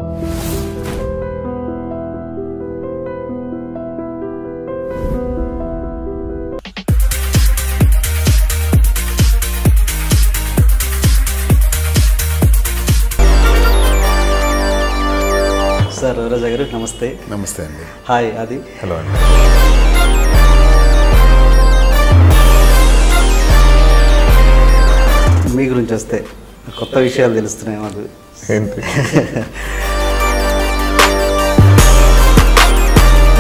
Sir వరరాజ గారు నమస్తే. నమస్తే అండి. హాయ్ ఆది. హలో అండి. మీ గురించి వస్తే కొత్త విషయాలు తెలుస్తున్నాయి మాకు. ఏంటి?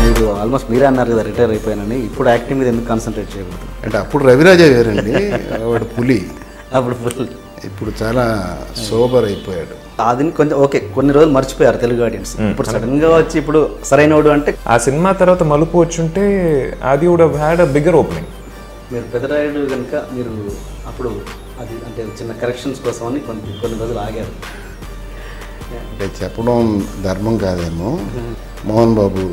మీరు ఆల్మోస్ట్ మీరే అన్నారు కదా రిటైర్ అయిపోయానని. ఇప్పుడు యాక్టింగ్ మీద ఎందుకు కాన్సన్ట్రేట్ చేయకూడదు అంటే అప్పుడు రవిరాజ వేరండి, వాడు పులి. అప్పుడు ఇప్పుడు చాలా సోబర్ అయిపోయాడు. అది కొంచెం ఓకే, కొన్ని రోజులు మర్చిపోయారు తెలుగు ఆడియన్స్. ఇప్పుడు సడన్ గా వచ్చి ఇప్పుడు సరైనోడు అంటే ఆ సినిమా తర్వాత మలుపు వచ్చుంటే అది would have had a bigger opening. మీరు పెదరాయుడు కనుక మీరు అప్పుడు అది అంటే చిన్న కరెక్షన్స్ కోసం అని కొన్ని రోజులు ఆగారు. అంటే చెప్పడం ధర్మం కాదేమో. మోహన్ బాబు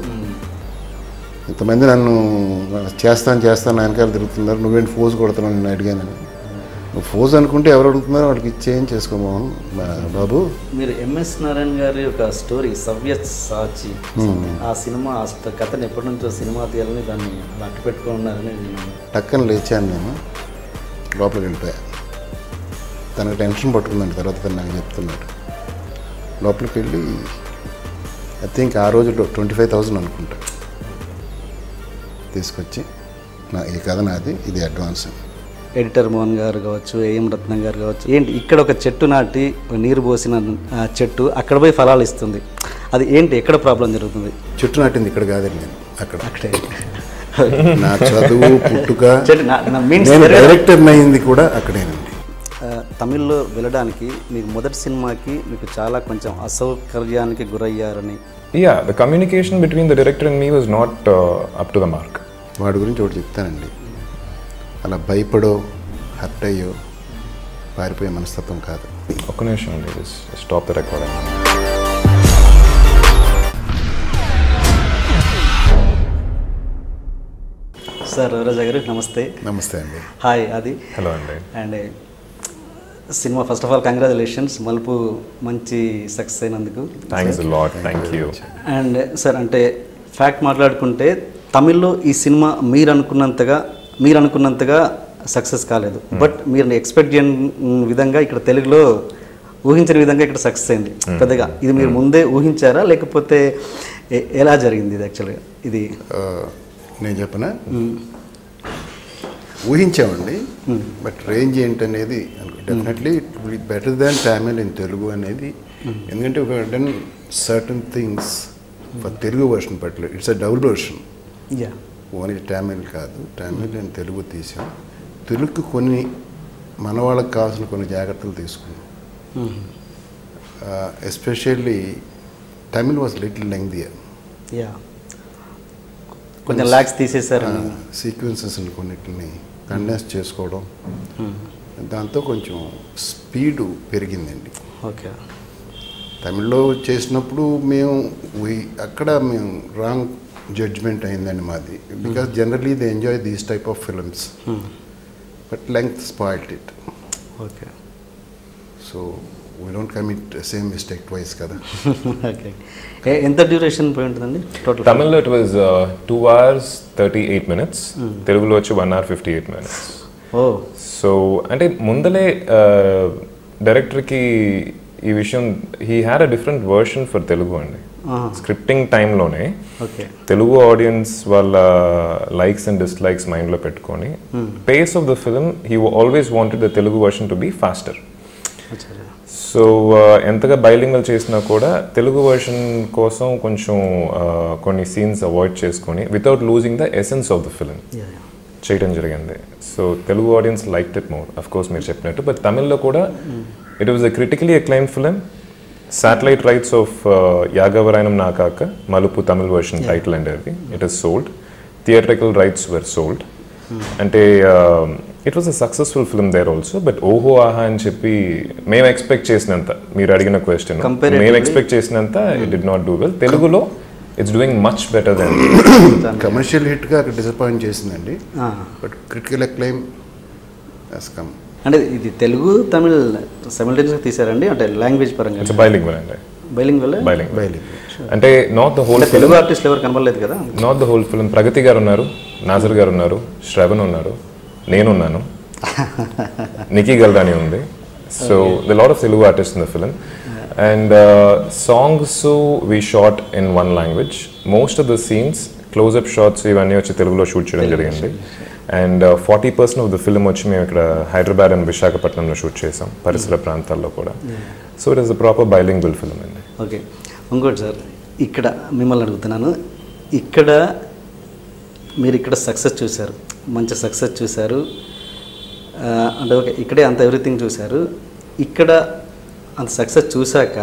ఇంతమంది నన్ను చేస్తాను వెనకాల తిరుగుతున్నారు, నువ్వేంటి ఫోజ్ కొడుతున్నావు నేను అడిగాను. నువ్వు ఫోజ్ అనుకుంటే ఎవరు అడుగుతున్నారో వాళ్ళకి ఇచ్చేం చేసుకో మోహన్ బాబు. మీరు ఎంఎస్ నారాయణ గారి ఒక స్టోరీ సవ్య సాచి, ఆ సినిమా కథను ఎప్పటి నుంచో సినిమా తీయాలని దాన్ని అట్టు పెట్టుకుని ఉన్నారని టక్కన లేచాను నేను, లోపలికి వెళ్ళిపోయా. తనకు టెన్షన్ పట్టుకుందండి. తర్వాత తను నాకు చెప్తున్నాడు. లోపలికి వెళ్ళి ఐ థింక్ ఆ రోజు 25,000 అనుకుంటా తీసుకొచ్చి ఈ కథ నాది, ఇది అడ్వాన్స్. ఎడిటర్ మోహన్ గారు కావచ్చు, ఏఎం రత్నం గారు కావచ్చు, ఏంటి ఇక్కడ ఒక చెట్టు నాటి నీరు పోసిన చెట్టు అక్కడ పోయి ఫలాలు ఇస్తుంది, అది ఏంటి ఎక్కడ ప్రాబ్లం జరుగుతుంది? చెట్టు నాటింది ఇక్కడ కాదండి, నేను అక్కడే. నా చదువు చదువు పుట్టుక డైరెక్టర్ అయింది కూడా అక్కడేనండి. తమిళ్లో వెళ్ళడానికి మీకు మొదటి సినిమాకి మీకు చాలా కొంచెం అసౌకర్యానికి గురయ్యారని. Yeah, the communication between the director and me was not up to the mark. వాడి గురించి ఒకటి చెప్తానండి. అలా భయపడో హర్ట్ అయ్యో పారిపోయే మనస్తత్వం కాదు. ఒక్క నిమిషం అండి, స్టాప్ ద రికార్డింగ్. సార్ వరరాజ గారు నమస్తే. నమస్తే అండి. హాయ్ ఆది. హలో అండి. And cinema first of all congratulations, మలుపు మంచి సక్సెస్ అయినందుకు. Thanks a lot, thank you. And sir అంటే ఫ్యాక్ట్ మాట్లాడుకుంటే తమిళ్లో ఈ సినిమా మీరు అనుకున్నంతగా సక్సెస్ కాలేదు, బట్ మీరు ఎక్స్పెక్ట్ చేయని విధంగా ఇక్కడ తెలుగులో ఊహించిన విధంగా ఇక్కడ సక్సెస్ అయింది పెద్దగా. ఇది మీరు ముందే ఊహించారా లేకపోతే ఎలా జరిగింది ఇది? యాక్చువల్గా ఇది నేను చెప్పనా, ఊహించామండి, బట్ రేంజ్ ఏంటనేది definitely it will be better than Tamil in Telugu అనేది. ఎందుకంటే ఒక done certain things for Telugu version particular, it's a double version. Only Tamil కాదు, తమిళ్ అండ్ తెలుగు తీసాం. తెలుగుకి కొన్ని మన వాళ్ళకి కావాల్సిన కొన్ని జాగ్రత్తలు తీసుకున్నాం. ఎస్పెషల్లీ తమిళ్ వాజ్ లిటిల్ లెంగ్దియర్, కొంచెం లాగ్స్ తీసేసారు. సీక్వెన్సెస్ కొన్నిటిని కండెన్స్ చేసుకోవడం, దాంతో కొంచెం స్పీడు పెరిగిందండి. ఓకే. తమిళ్లో చేసినప్పుడు అక్కడ మేము రాంగ్ జడ్జ్మెంట్ అయిందండి మాది. Because generally they enjoy these type of films, but length spoiled it. Okay. So we don't commit same mistake twice కదా. ఓకే. ఎంత డ్యూరేషన్ పోయి ఉంటుందండి టోటల్? తమిళ్లో ఇట్ వాజ్ 2 hours 38 minutes, తెలుగులో వచ్చి 1 hour 58 minutes. సో అంటే ముందలే డైరెక్టర్కి ఈ విషయం, he had a different version for Telugu అండి. స్క్రిప్టింగ్ టైంలోనే తెలుగు ఆడియన్స్ వాళ్ళ లైక్స్ అండ్ డిస్లైక్స్ మైండ్లో పెట్టుకొని pace of the film he always wanted the Telugu version to be faster. So ఎంతగా బైలింగల్ చేసినా కూడా తెలుగు వర్షన్ కోసం కొంచెం కొన్ని సీన్స్ అవాయిడ్ చేసుకొని without losing the essence of the film చేయడం జరిగింది. So Telugu audience liked it more, of course మీరు చెప్పినట్టు. బట్ తమిళ్లో కూడా it was a critically acclaimed film. Satellite rights of Yagavaranam Nakaka, Malupu Tamil version title and everything, it is sold. Theatrical rights were sold. And it was a successful film there also, but Oho Aha and Chippi, may expect chesinanta. Meer adigina question. May expect chesinanta, it did not do well. Telugulo, it's doing much better than commercial hit ga disappoint chesindandi, but critical acclaim has come. అంటే ఇది తెలుగు తమిళ్ సైమల్టేనియస్గా తీసారండి, అంటే language పరంగా? It's bilingual అండి. Bilingual అంటే not the whole Telugu artist ఎవరు కనబడలేదు కదా. Not the whole film. Pragathi garu ఉన్నారు, నాజర్ గారు ఉన్నారు, శ్రవణ్ ఉన్నారు, నేనున్నాను, నికీ గల్రాని ఉంది. So the lot of Telugu artist in the film. And songs we shot in one language. Most of the scenes close up shots ఇవన్నీ వచ్చి తెలుగులో షూట్ చేయడం జరిగింది. అండ్ 40% ఆఫ్ ద ఫిల్మ్ వచ్చి మేము ఇక్కడ హైదరాబాద్ అండ్ విశాఖపట్నంలో షూట్ చేసాం, పరిసర ప్రాంతాల్లో కూడా. So it is a proper bilingual film అండి. ఓకే, ఇంకోటి సార్, ఇక్కడ మిమ్మల్ని అడుగుతున్నాను, ఇక్కడ మీరు ఇక్కడ సక్సెస్ చూశారు, మంచి సక్సెస్ చూశారు అంటే ఓకే, ఇక్కడే అంత ఎవ్రీథింగ్ చూశారు. ఇక్కడ అంత సక్సెస్ చూశాక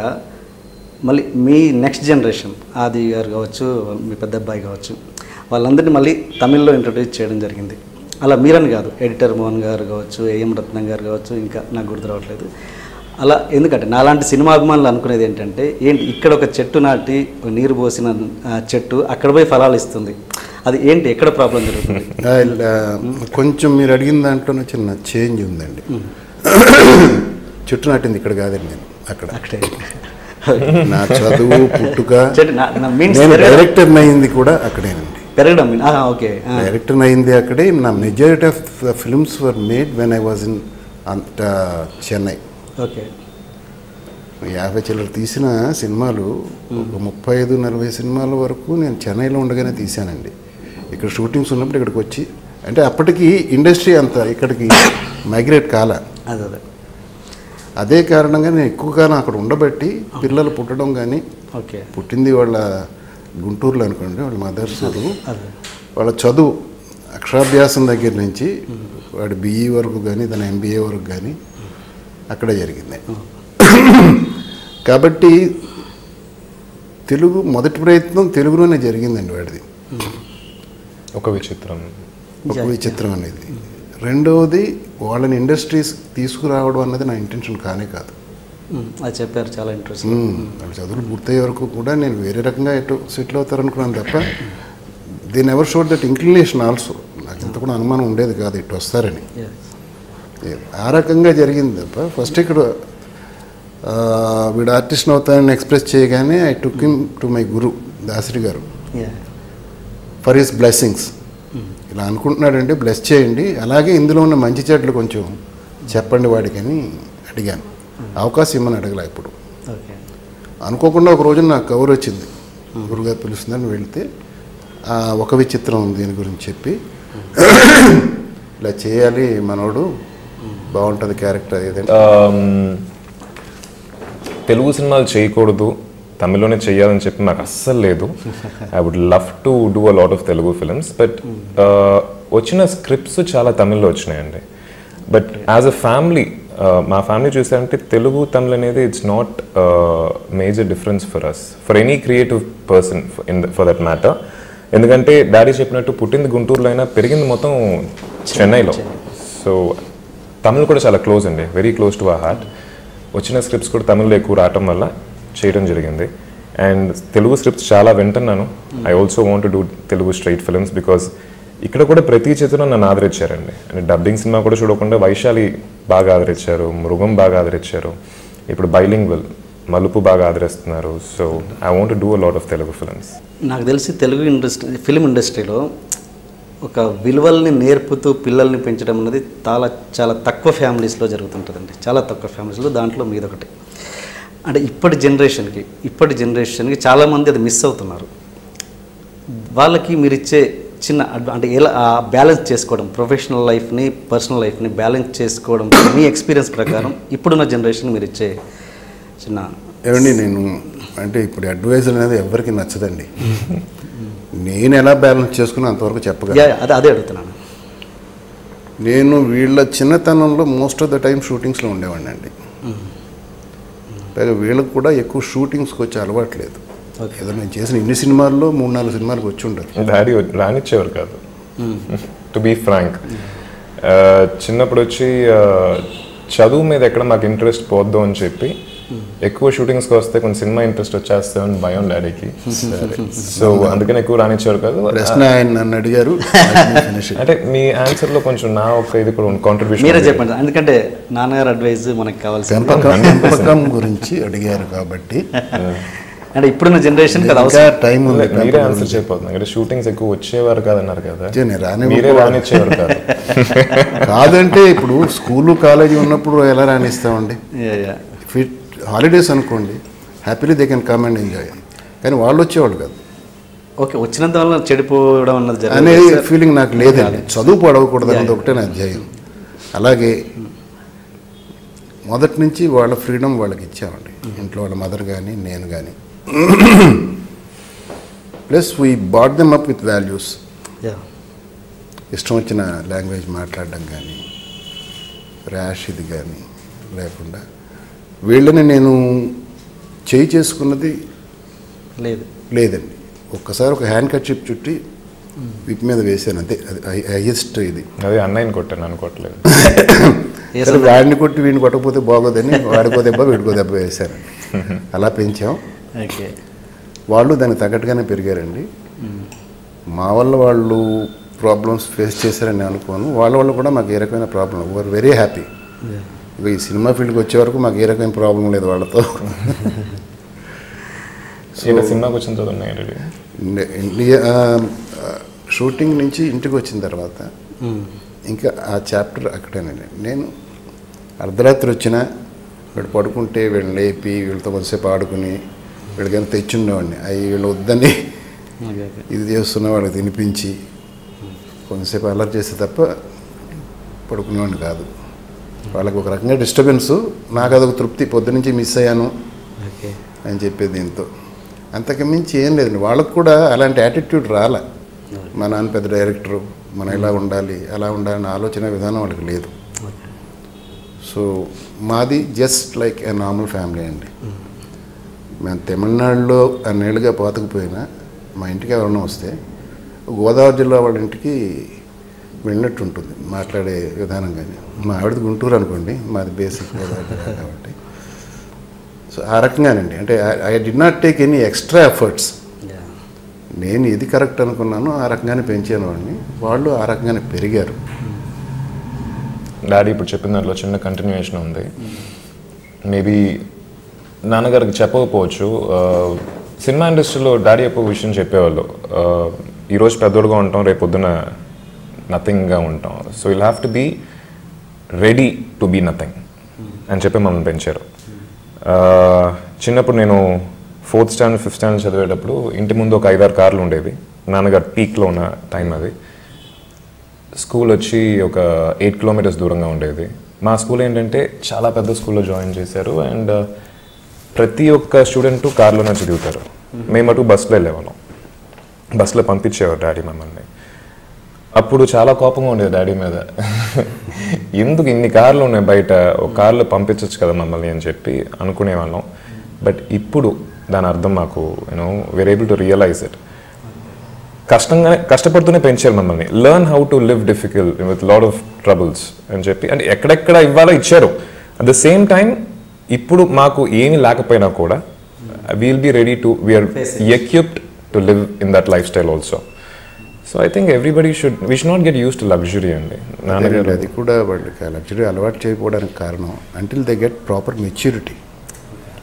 మళ్ళీ మీ నెక్స్ట్ జనరేషన్ ఆది గారు కావచ్చు, మీ పెద్ద అబ్బాయి కావచ్చు, వాళ్ళందరినీ మళ్ళీ తమిళ్లో ఇంట్రొడ్యూస్ చేయడం జరిగింది. అలా మీరని కాదు, ఎడిటర్ మోహన్ గారు కావచ్చు, ఏఎం రత్నం గారు కావచ్చు, ఇంకా నాకు గుర్తు రావట్లేదు. అలా ఎందుకంటే నాలాంటి సినిమా అభిమానులు అనుకునేది ఏంటంటే, ఏంటి ఇక్కడ ఒక చెట్టు నాటి నీరు పోసిన చెట్టు అక్కడ పోయి ఫలాలు ఇస్తుంది, అది ఏంటి, ఎక్కడ ప్రాబ్లం జరుగుతుంది? కొంచెం మీరు అడిగిన దాంట్లో చిన్న చేంజ్ ఉందండి. చెట్టు నాటింది ఇక్కడ కాదండి, నేను అక్కడే నా చదువు పుట్టుక, నేను డైరెక్టర్ అయింది కూడా అక్కడేనండి. పెరగడం ఓకే, డైరెక్టర్ అయింది అక్కడే. నా majority of films were made when I was in Chennai. Okay, 50 చిల్లర తీసిన సినిమాలు ఒక 35-40 సినిమాల వరకు నేను చెన్నైలో ఉండగానే తీశానండి. ఇక్కడ షూటింగ్స్ ఉన్నప్పుడు ఇక్కడికి వచ్చి, అంటే అప్పటికి ఇండస్ట్రీ అంతా ఇక్కడికి మైగ్రేట్ కాలే. అదే కారణంగా నేను ఎక్కువ కాలం అక్కడ ఉండబట్టి పిల్లలు పుట్టడం కానీ, పుట్టింది వాళ్ళ గుంటూరులో అనుకోండి, వాళ్ళ మదర్స్, వాళ్ళ చదువు అక్షరాభ్యాసం దగ్గర నుంచి వాడి BE వరకు కానీ తన MBA వరకు కానీ అక్కడే జరిగింది. కాబట్టి తెలుగు మొదటి ప్రయత్నం తెలుగులోనే జరిగిందండి వాడిది. ఒక విచిత్రం అనేది. రెండవది వాళ్ళని ఇండస్ట్రీస్ తీసుకురావడం అన్నది నా ఇంటెన్షన్ కానే కాదు. అది చెప్పారు, చాలా ఇంట్రెస్టింగ్. వాళ్ళ చదువులు పూర్తయ్యే వరకు కూడా నేను వేరే రకంగా ఎటు సెటిల్ అవుతారనుకున్నాను తప్ప they never showed that inclination also. నాకు ఇంత కూడా అనుమానం ఉండేది కాదు ఇటు వస్తారని. ఆ రకంగా జరిగింది తప్ప ఫస్ట్ ఇక్కడ వీడు ఆర్టిస్ట్ అవుతానని ఎక్స్ప్రెస్ చేయగానే I took him to my guru Dasari garu for his blessings. ఇలా అనుకుంటున్నాడంటే బ్లెస్ చేయండి, అలాగే ఇందులో ఉన్న మంచి చెట్లు కొంచెం చెప్పండి వాడికి అని అడిగాను. అవకాశం ఇమ్మని అడగలే. ఇప్పుడు అనుకోకుండా ఒక రోజు నాకు కవర్ వచ్చింది, గురుగారు పిలుస్తుందని వెళితే ఒక విచిత్రం దీని గురించి చెప్పి ఇలా చేయాలి మనోడు, బాగుంటుంది క్యారెక్టర్ ఏదైనా. తెలుగు సినిమాలు చేయకూడదు, తమిళ్లోనే చేయాలని చెప్పి నాకు అస్సలు లేదు. I would love to do a lot of Telugu films, but వచ్చిన స్క్రిప్ట్స్ చాలా తమిళ్లో వచ్చినాయండి. బట్ యాజ్ అ ఫ్యామిలీ, మా ఫ్యామిలీ చూసారంటే తెలుగు తమిళ్ అనేది it's not major difference for us, for any creative person for that matter. ఎందుకంటే డాడీ చెప్పినట్టు పుట్టింది గుంటూరులో అయినా పెరిగింది మొత్తం చెన్నైలో. సో తమిళ్ కూడా చాలా క్లోజ్ అండి, very close to our heart. వచ్చిన స్క్రిప్ట్స్ కూడా తమిళ్లో ఎక్కువ రావటం వల్ల చేయడం జరిగింది. అండ్ తెలుగు స్క్రిప్ట్స్ చాలా వింటున్నాను. I also want to do Telugu straight films because ఇక్కడ కూడా ప్రతి చిత్రం నన్ను ఆదరించారండి. అంటే డబ్బింగ్ సినిమా కూడా చూడకుండా వైశాలి బాగా ఆదరించారు, మృగం బాగా ఆదరించారు, ఇప్పుడు బైలింగ్వల్ మలుపు బాగా ఆదరిస్తున్నారు. So I want to do a lot of Telugu films. నాకు తెలిసి తెలుగు ఫిల్మ్ ఇండస్ట్రీలో ఒక విలువల్ని నేర్పుతూ పిల్లల్ని పెంచడం అనేది చాలా తక్కువ ఫ్యామిలీస్లో జరుగుతుంటుందండి, చాలా తక్కువ ఫ్యామిలీస్లో. దాంట్లో మీదొకటి. అంటే ఇప్పటి జనరేషన్కి చాలామంది అది మిస్ అవుతున్నారు. వాళ్ళకి మీరు ఇచ్చే చిన్న అంటే ఎలా బ్యాలెన్స్ చేసుకోవడం, ప్రొఫెషనల్ లైఫ్ని పర్సనల్ లైఫ్ని బ్యాలెన్స్ చేసుకోవడం మీ ఎక్స్పీరియన్స్ ప్రకారం ఇప్పుడున్న జనరేషన్ మీరు ఇచ్చే చిన్న ఏమండి, నేను అంటే ఇప్పుడు అడ్వైజ్ అనేది ఎవరికి నచ్చదండి. నేను ఎలా బ్యాలెన్స్ చేసుకున్నా అంతవరకు చెప్పగలను. అదే అడుగుతున్నాను. నేను వీళ్ళ చిన్నతనంలో మోస్ట్ ఆఫ్ ద టైం షూటింగ్స్లో ఉండేవాడిని అండి. పైగా వీళ్ళకి కూడా ఎక్కువ షూటింగ్స్కి వచ్చి అలవాట్లేదు. ఏదో నేను చేసిన ఇన్ని సినిమాల్లో 3-4 సినిమాలకు వచ్చి ఉంటారు. డాడీ రానిచ్చేవారు కాదు, టు బీ ఫ్రాంక్. చిన్నప్పుడు వచ్చి చదువు మీద ఎక్కడ మాకు ఇంట్రెస్ట్ పోద్దు అని చెప్పి ఎక్కువ షూటింగ్స్కి వస్తే కొంచెం సినిమా ఇంట్రెస్ట్ వచ్చేస్తామని భయం డాడీకి. సో అందుకని ఎక్కువ రానిచ్చేవారు కాదు. ప్రశ్న ఆయన నన్ను అడిగారు, అంటే మీ ఆన్సర్లో కొంచెం నా ఒక ఇది కూడా కాంట్రిబ్యూషన్ మీరే చెప్పండి, ఎందుకంటే నాన్నగారు అడ్వైజ్ మనకు కావాల్సి పెంపకం గురించి అడిగారు కాబట్టి అంటే ఇప్పుడున్న జనరేషన్ కదా టైం ఉంది. మీరే ఆన్సర్ చేయబోతున్నారు అంటే షూటింగ్స్ ఎక్కువ వచ్చేవారు కాదన్నారు కదా, రాని మీరే రానిచ్చేవారు కాదు. కాదంటే ఇప్పుడు స్కూలు కాలేజీ ఉన్నప్పుడు ఎలా రాణిస్తామండి? ఫిట్ హాలిడేస్ అనుకోండి, happily they can come and enjoy, కానీ వాళ్ళు వచ్చేవాళ్ళు కాదు. ఓకే, వచ్చినంత వల్ల చెడిపోవడం అన్నది అనేది ఫీలింగ్ నాకు లేదండి. చదువు పడవకూడదు అన్నది ఒకటే నా అధ్యాయం. అలాగే మొదటి నుంచి వాళ్ళ ఫ్రీడమ్ వాళ్ళకి ఇచ్చామండి, ఇంట్లో వాళ్ళ మదర్ కానీ నేను కానీ. Plus we bought them up with values. ఇష్టం వచ్చిన లాంగ్వేజ్ మాట్లాడడం కానీ, ర్యాష్ ఇది కానీ లేకుండా వీళ్ళని నేను చేయి చేసుకున్నది లేదండి. ఒక్కసారి ఒక హ్యాండ్ కర్చీప్ చుట్టి విప్ మీద వేసాను అంతే, అది హైయెస్ట్ ఇది. అదే అన్నయ్యని కొట్టాను అనుకోవట్లేదు. వాడిని కొట్టి వీడిని కొట్టకపోతే బాగోదని వాడికో దెబ్బ వీడికో దెబ్బ వేశాను. అలా పెంచాం. వాళ్ళు దానికి తగ్గట్టుగానే పెరిగారండి. మా వల్ల వాళ్ళు ప్రాబ్లమ్స్ ఫేస్ చేశారని అనుకోను, వాళ్ళ వల్ల కూడా మాకు ఏ రకమైన ప్రాబ్లం, వీఆర్ వెరీ హ్యాపీ. ఇక ఈ సినిమా ఫీల్డ్కి వచ్చే వరకు మాకు ఏ రకమైన ప్రాబ్లం లేదు వాళ్ళతో. సినిమాకి వచ్చిన తర్వాత ఉన్నాయండి షూటింగ్ నుంచి ఇంటికి వచ్చిన తర్వాత ఇంకా ఆ చాప్టర్ అక్కడేనండి. నేను అర్ధరాత్రి వచ్చినా వీళ్ళు పడుకుంటే వీళ్ళని లేపి వీళ్ళతో కొంతసేపు ఆడుకుని వీళ్ళకైనా తెచ్చుండేవాడిని. అవి వీళ్ళు వద్దని ఇది చేస్తున్న వాళ్ళకి తినిపించి కొంతసేపు అలర్ట్ చేస్తే తప్ప పడుకునేవాడిని కాదు. వాళ్ళకి ఒక రకంగా డిస్టర్బెన్సు, నాకు అదొక తృప్తి, పొద్దునుంచి మిస్ అయ్యాను అని చెప్పేది. దీంతో అంతకు మించి ఏం లేదండి. వాళ్ళకు కూడా అలాంటి యాటిట్యూడ్ రాలే. మా నాన్న పెద్ద డైరెక్టరు, మనం ఇలా ఉండాలి అలా ఉండాలని ఆలోచన విధానం వాళ్ళకి లేదు. సో మాది జస్ట్ లైక్ ఏ నార్మల్ ఫ్యామిలీ అండి. మేము తమిళనాడులో అన్నేళ్ళుగా పాతుకుపోయినా మా ఇంటికి ఎవరైనా వస్తే గోదావరి జిల్లా వాళ్ళ ఇంటికి వెళ్ళినట్టు ఉంటుంది మాట్లాడే విధానం. కానీ మా ఆవిడది గుంటూరు అనుకోండి, మాది బేసిక్ గోదావరి జిల్లా కాబట్టి. సో ఆ రకంగానండి. అంటే I did not take any extra efforts. నేను ఇది కరెక్ట్ అనుకున్నాను, ఆ రకంగానే పెంచాను వాడిని, వాళ్ళు ఆ రకంగానే పెరిగారు. డాడీ ఇప్పుడు చెప్పిన దాంట్లో చిన్న కంటిన్యూయేషన్ ఉంది. మేబీ నాన్నగారికి చెప్పకపోవచ్చు. సినిమా ఇండస్ట్రీలో డాడీ ఎప్పుడు విషయం చెప్పేవాళ్ళు, ఈరోజు పెద్దోడుగా ఉంటాం, రేపు పొద్దున నథింగ్గా ఉంటాం. So will have to be ready to be nothing అని చెప్పి మమ్మల్ని పెంచారు. చిన్నప్పుడు నేను 4th స్టాండర్డ్ 5th స్టాండర్డ్ చదివేటప్పుడు ఇంటి ముందు ఒక 5-6 కార్లు ఉండేవి. నాన్నగారు పీక్లో ఉన్న టైం అది. స్కూల్ వచ్చి ఒక 8 కిలోమీటర్స్ దూరంగా ఉండేది. మా స్కూల్ ఏంటంటే చాలా పెద్ద స్కూల్లో జాయిన్ చేశారు. అండ్ ప్రతి ఒక్క స్టూడెంట్ కార్లోనే చదువుతారు. మేము అటు బస్సులో వెళ్ళేవాళ్ళం, బస్సులో పంపించేవారు డాడీ మమ్మల్ని. అప్పుడు చాలా కోపంగా ఉండేది డాడీ మీద, ఎందుకు ఇన్ని కార్లు ఉన్నాయి బయట, ఒక కార్లో పంపించవచ్చు కదా మమ్మల్ని అని చెప్పి అనుకునేవాళ్ళం. బట్ ఇప్పుడు దాని అర్థం మాకు we're able to realise it. కష్టపడుతూనే పెంచారు మమ్మల్ని. Learn how to live difficult with lot of troubles అని చెప్పి, అంటే ఎక్కడెక్కడ ఇవ్వాలో ఇచ్చారు. అట్ ద సేమ్ టైం ఇప్పుడు మాకు ఏమీ లేకపోయినా కూడా we'll be ready to, we are equipped to live in that lifestyle also. So I think everybody we should not get used to luxury అండి. నాన్నగారు అది కూడా వాళ్ళకి లగ్జరీ అలవాటు చేయకపోవడానికి కారణం until they get proper maturity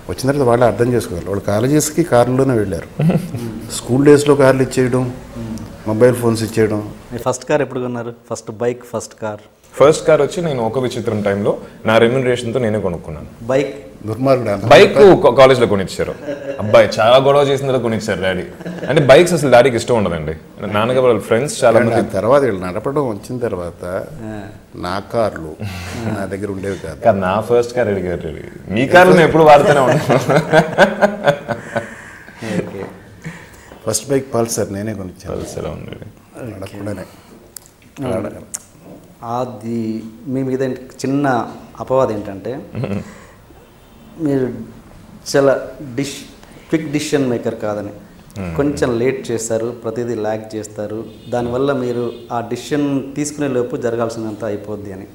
వచ్చిన తర్వాత వాళ్ళు అర్థం చేసుకోవాలి. వాళ్ళు కాలేజెస్కి కార్లోనే వెళ్ళారు. స్కూల్ డేస్లో కార్లు ఇచ్చేయడం, మొబైల్ ఫోన్స్ ఇచ్చేయడం. ఫస్ట్ కార్ ఎప్పుడు కొన్నారు? First bike, first car? First car వచ్చి నేను ఒక విచిత్రం టైంలో నా రెమ్యునరేషన్తో నేనే కొనుక్కున్నాను. బైక్ దుర్మార్గుడు. బైక్ కాలేజ్లో కొనిచ్చారు. అబ్బాయి చాలా గొడవ చేసిన తర్వాత కొనిచ్చారు డాడీ. అంటే బైక్స్ అసలు డాడీకి ఇష్టం ఉండదండి. నాన్నగారు వాళ్ళ ఫ్రెండ్స్ చాలా మంది. తర్వాత వీళ్ళు నడపడం వచ్చిన తర్వాత నా కార్లు నా దగ్గర ఉండేవి కాదు. నా ఫస్ట్ కార్ అడిగారు. మీ కార్లు నేను ఎప్పుడు వాడుతూనే ఉంటాను. ఫస్ట్ బైక్ పల్సర్ నేనే కొనిచ్చాను. పల్సర్ ఉండేది. అడగకుండానే అది మీ మీద చిన్న అపవాదం ఏంటంటే మీరు చాలా క్విక్ డిసిషన్ మేకర్ కాదని, కొంచెం లేట్ చేస్తారు, ప్రతిదీ ల్యాగ్ చేస్తారు. దానివల్ల మీరు ఆ డిసిషన్ తీసుకునే లోపు జరగాల్సినంత అయిపోద్ది అని,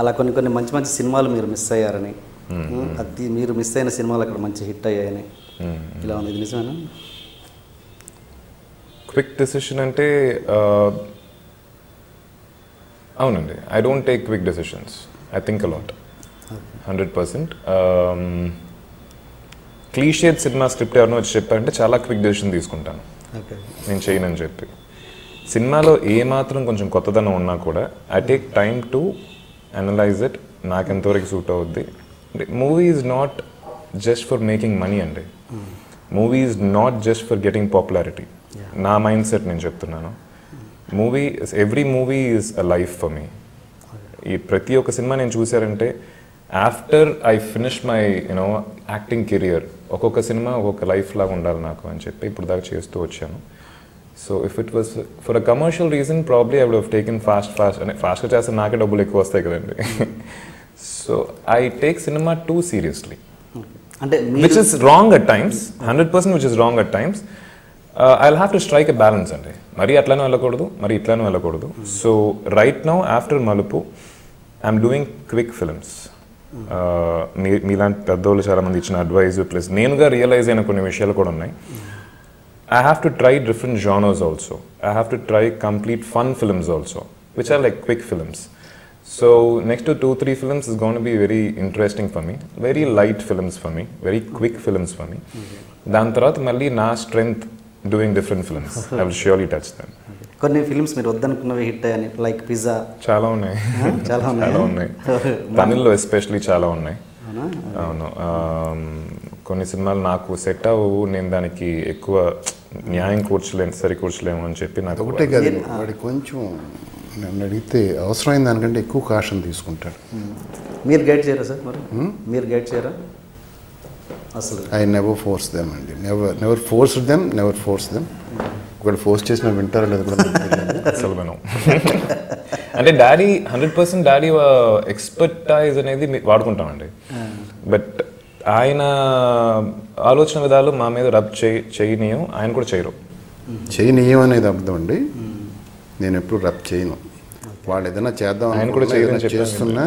అలా కొన్ని మంచి మంచి సినిమాలు మీరు మిస్ అయ్యారని, అది మీరు మిస్ అయిన సినిమాలు అక్కడ మంచి హిట్ అయ్యాయని ఇలా ఉంది, ఇది నిజమేనా? క్విక్ డెసిషన్ అంటే అవునండి, I don't take quick decisions, I think a lot 100%. Cliched cinema script ఎవరినో వచ్చి చెప్పారంటే చాలా క్విక్ డెసిషన్ తీసుకుంటాను, నేను చేయనని చెప్పి. సినిమాలో ఏమాత్రం కొంచెం కొత్తదనం ఉన్నా కూడా I take time to analyse it, నాకు ఎంతవరకు సూట్ అవుద్ది. అంటే movie is not just for making money అండి, movie is not just for getting popularity. నా మైండ్ సెట్ నేను చెప్తున్నాను. Movie, every movie is a life for me. ఈ ప్రతి ఒక్క సినిమా నేను చూసారంటే after I finish my acting career ఒక్కొక్క సినిమా ఒక్కొక్క లైఫ్ లాగా ఉండాలి నాకు అని చెప్పి ఇప్పుడు దాకా చేస్తూ వచ్చాను. So if it was for a commercial reason probably I would have taken ఫాస్ట్గా చేస్తే నాకే డబ్బులు ఎక్కువ వస్తాయి కదండి. So I take cinema too seriously, అంటే which is wrong at times, 100% which is wrong at times. I will have to strike a balance అండి, మరి అట్లానే వెళ్ళకూడదు, మరి ఇట్లానే వెళ్ళకూడదు. So right now after Malupu I'm doing quick films. మీలాంటి పెద్దోళ్ళు చాలామంది ఇచ్చిన అడ్వైజ్ ప్లస్ నేనుగా రియలైజ్ అయిన కొన్ని విషయాలు కూడా ఉన్నాయి. I have to try different genres also. I have to try complete fun films also, which are like quick films. So next to 2-3 films is going to be very interesting for me, very light films for me, very quick films for me. Dan tarvata malli na strength doing different films. I will surely touch them. కొన్ని films మీరు వద్దనుకున్నవి hit అయ్యాయి, like pizza. చాలా ఉన్నాయి, చాలా ఉన్నాయి. తమిళ్లో especially చాలా ఉన్నాయి. అవును, కొన్ని సినిమాలు నాకు సెట్ అవ్వవు, నేను దానికి ఎక్కువ న్యాయం కూర్చలేను, సరి కూర్చలేము అని చెప్పి నాకు ఒకటే కాదు, వాడి కొంచెం నన్ను అడిగితే అవసరమైన దానికంటే ఎక్కువ కాషన్ తీసుకుంటాడు. మీరు గైడ్ చేయరా సార్? మరి మీరు గైడ్ చేయరా అసలు? ఐ నెవర్ ఫోర్స్ దెమ్ అండి, నెవర్ ఫోర్స్ దెమ్. ఒకవేళ ఫోర్స్ చేసిన వింటారో లేదు కూడా అసలు మనం అంటే డాడీ 100% డాడీ ఎక్స్పర్టైజ్ అనేది వాడుకుంటామండి. బట్ ఆయన ఆలోచన విధాలు మా మీద రబ్ చేయనీయం, ఆయన కూడా చేయరు. చేయనీయం అనేది అర్థం అండి, నేను ఎప్పుడు రబ్ చేయను. వాళ్ళు ఏదైనా చేద్దాం ఆయన కూడా చేస్తున్నా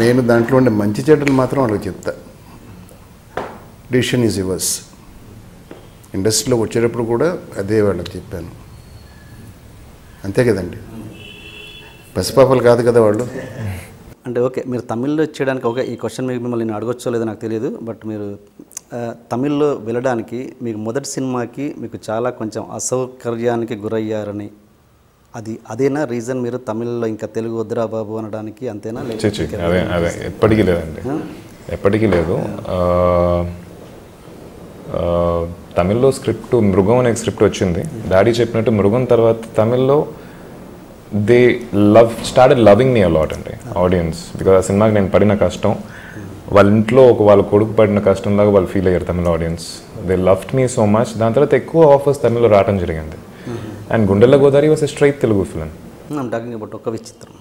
నేను దాంట్లో ఉండే మంచి చెడ్డలు మాత్రం వాళ్ళకి చెప్తా. Decision is yours. ఇండస్ట్రీలోకి వచ్చేటప్పుడు కూడా అదే వాళ్ళకి చెప్పాను, అంతే కదండి, పసిపాపలు కాదు కదా వాళ్ళు. అంటే ఓకే, మీరు తమిళ్లో చేయడానికి ఓకే, ఈ క్వశ్చన్ మీకు మిమ్మల్ని నేను అడగొచ్చో లేదో నాకు తెలియదు, బట్ మీరు తమిళ్లో వెళ్ళడానికి మీకు మొదటి సినిమాకి మీకు చాలా కొంచెం అసౌకర్యానికి గురయ్యారని, అదేనా రీజన్ మీరు తమిళ్లో ఇంకా తెలుగు వద్దురా బాబు అనడానికి? అంతేనా? అదే ఎప్పటికీ లేదండి, ఎప్పటికీ లేదు. తమిళ్లో స్క్రిప్ట్ మృగం అనే స్క్రిప్ట్ వచ్చింది. డాడీ చెప్పినట్టు మృగం తర్వాత తమిళ్లో they started loving me a lot అండి ఆడియన్స్, బికాజ్ ఆ సినిమాకి నేను పడిన కష్టం వాళ్ళ ఇంట్లో వాళ్ళ కొడుకు పడిన కష్టంలాగా వాళ్ళు ఫీల్ అయ్యారు Tamil audience. They loved me so much. దాని తర్వాత ఎక్కువ ఆఫర్స్ తమిళ్లో రావడం జరిగింది. And Gundella Godavari was a straight Telugu film. ఒక విచిత్రం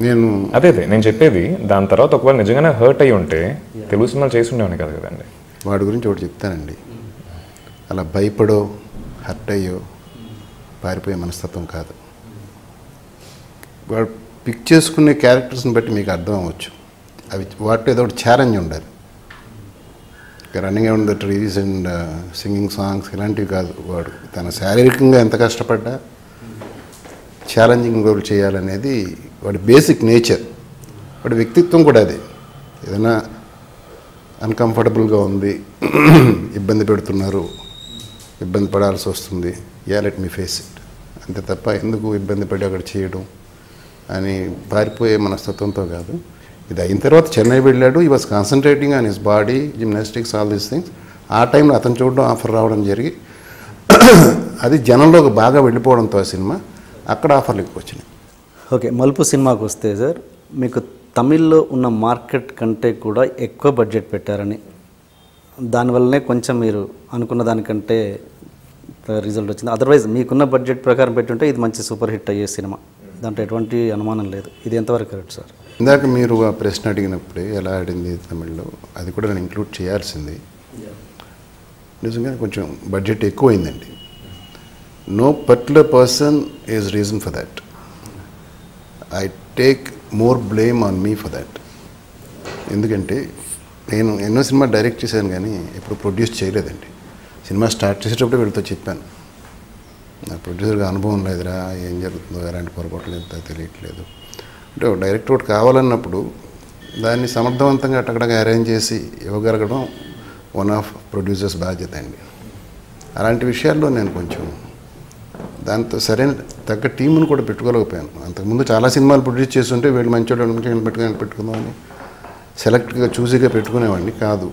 నేను అదే నేను చెప్పేది. దాని తర్వాత ఒకవేళ నిజంగానే హర్ట్ అయ్యి ఉంటే తెలుగు సినిమాలు చేసి ఉండేవాడిని కదా కదండి. వాడి గురించి ఒకటి చెప్తానండి, అలా భయపడో హర్ట్ అయ్యో పారిపోయే మనస్తత్వం కాదు. వాడు పిక్ చేసుకునే క్యారెక్టర్స్ని బట్టి మీకు అర్థం అవ్వచ్చు, అవి వాటిలో ఏదో ఒకటి ఛాలెంజ్ ఉండాలి. Running around the trees and singing songs ఇలాంటివి కాదు. వాడు తన శారీరకంగా ఎంత కష్టపడ్డా ఛాలెంజింగ్ రోల్ చేయాలనేది వాడి బేసిక్ నేచర్, వాడి వ్యక్తిత్వం కూడా అదే. ఏదైనా అన్కంఫర్టబుల్గా ఉంది, ఇబ్బంది పెడుతున్నారు, ఇబ్బంది పడాల్సి వస్తుంది, లెట్ మీ ఫేస్ ఇట్, అంతే తప్ప ఎందుకు ఇబ్బంది పడి అక్కడ చేయడం అని పారిపోయే మనస్తత్వంతో కాదు. ఇది అయిన తర్వాత చెన్నై వెళ్ళాడు. ఈ was concentrating on his body, gymnastics, all these things. ఆ టైంలో అతను చూడడం, ఆఫర్ రావడం జరిగి అది జనంలోకి బాగా వెళ్ళిపోవడంతో ఆ సినిమా అక్కడ ఆఫర్లు ఎక్కువ వచ్చినాయి. ఓకే, మలుపు సినిమాకి వస్తే సార్, మీకు తమిళ్లో ఉన్న మార్కెట్ కంటే కూడా ఎక్కువ బడ్జెట్ పెట్టారని, దానివల్లనే కొంచెం మీరు అనుకున్న దానికంటే రిజల్ట్ వచ్చింది. అదర్వైజ్ మీకున్న బడ్జెట్ ప్రకారం పెట్టుంటే ఇది మంచి సూపర్ హిట్ అయ్యే సినిమా, దాంట్లో ఎటువంటి అనుమానం లేదు. ఇది ఎంతవరకు కరెక్ట్ సార్? ఇందాక మీరు ఆ ప్రశ్న అడిగినప్పుడే ఎలా ఆడింది తమిళ్లో, అది కూడా నేను ఇంక్లూడ్ చేయాల్సింది. నిజంగా కొంచెం బడ్జెట్ ఎక్కువైందండి. No particular person is reason for that. I take more blame on me for that. ఎందుకంటే నేను ఎన్నో సినిమా డైరెక్ట్ చేశాను కానీ ఎప్పుడు ప్రొడ్యూస్ చేయలేదండి. సినిమా స్టార్ట్ చేసేటప్పుడు వీళ్ళతో చెప్పాను, నా ప్రొడ్యూసర్గా అనుభవం లేదురా, ఏం జరుగుతుందో ఎలాంటి పొరపాట్లు ఎంత తెలియట్లేదు అంటే. ఒక డైరెక్టర్ ఒకటి కావాలన్నప్పుడు దాన్ని సమర్థవంతంగా అట్టగడగా అరేంజ్ చేసి ఇవ్వగలగడం వన్ ఆఫ్ ప్రొడ్యూసర్స్ బాధ్యత అండి. అలాంటి విషయాల్లో నేను కొంచెం దాంతో సరైన తగ్గ టీంను కూడా పెట్టుకోలేకపోయాను. అంతకుముందు చాలా సినిమాలు ప్రొడ్యూస్ చేస్తుంటే వీళ్ళు మంచి పెట్టుకుందామని సెలెక్ట్గా చూసిగా పెట్టుకునేవాడిని కాదు.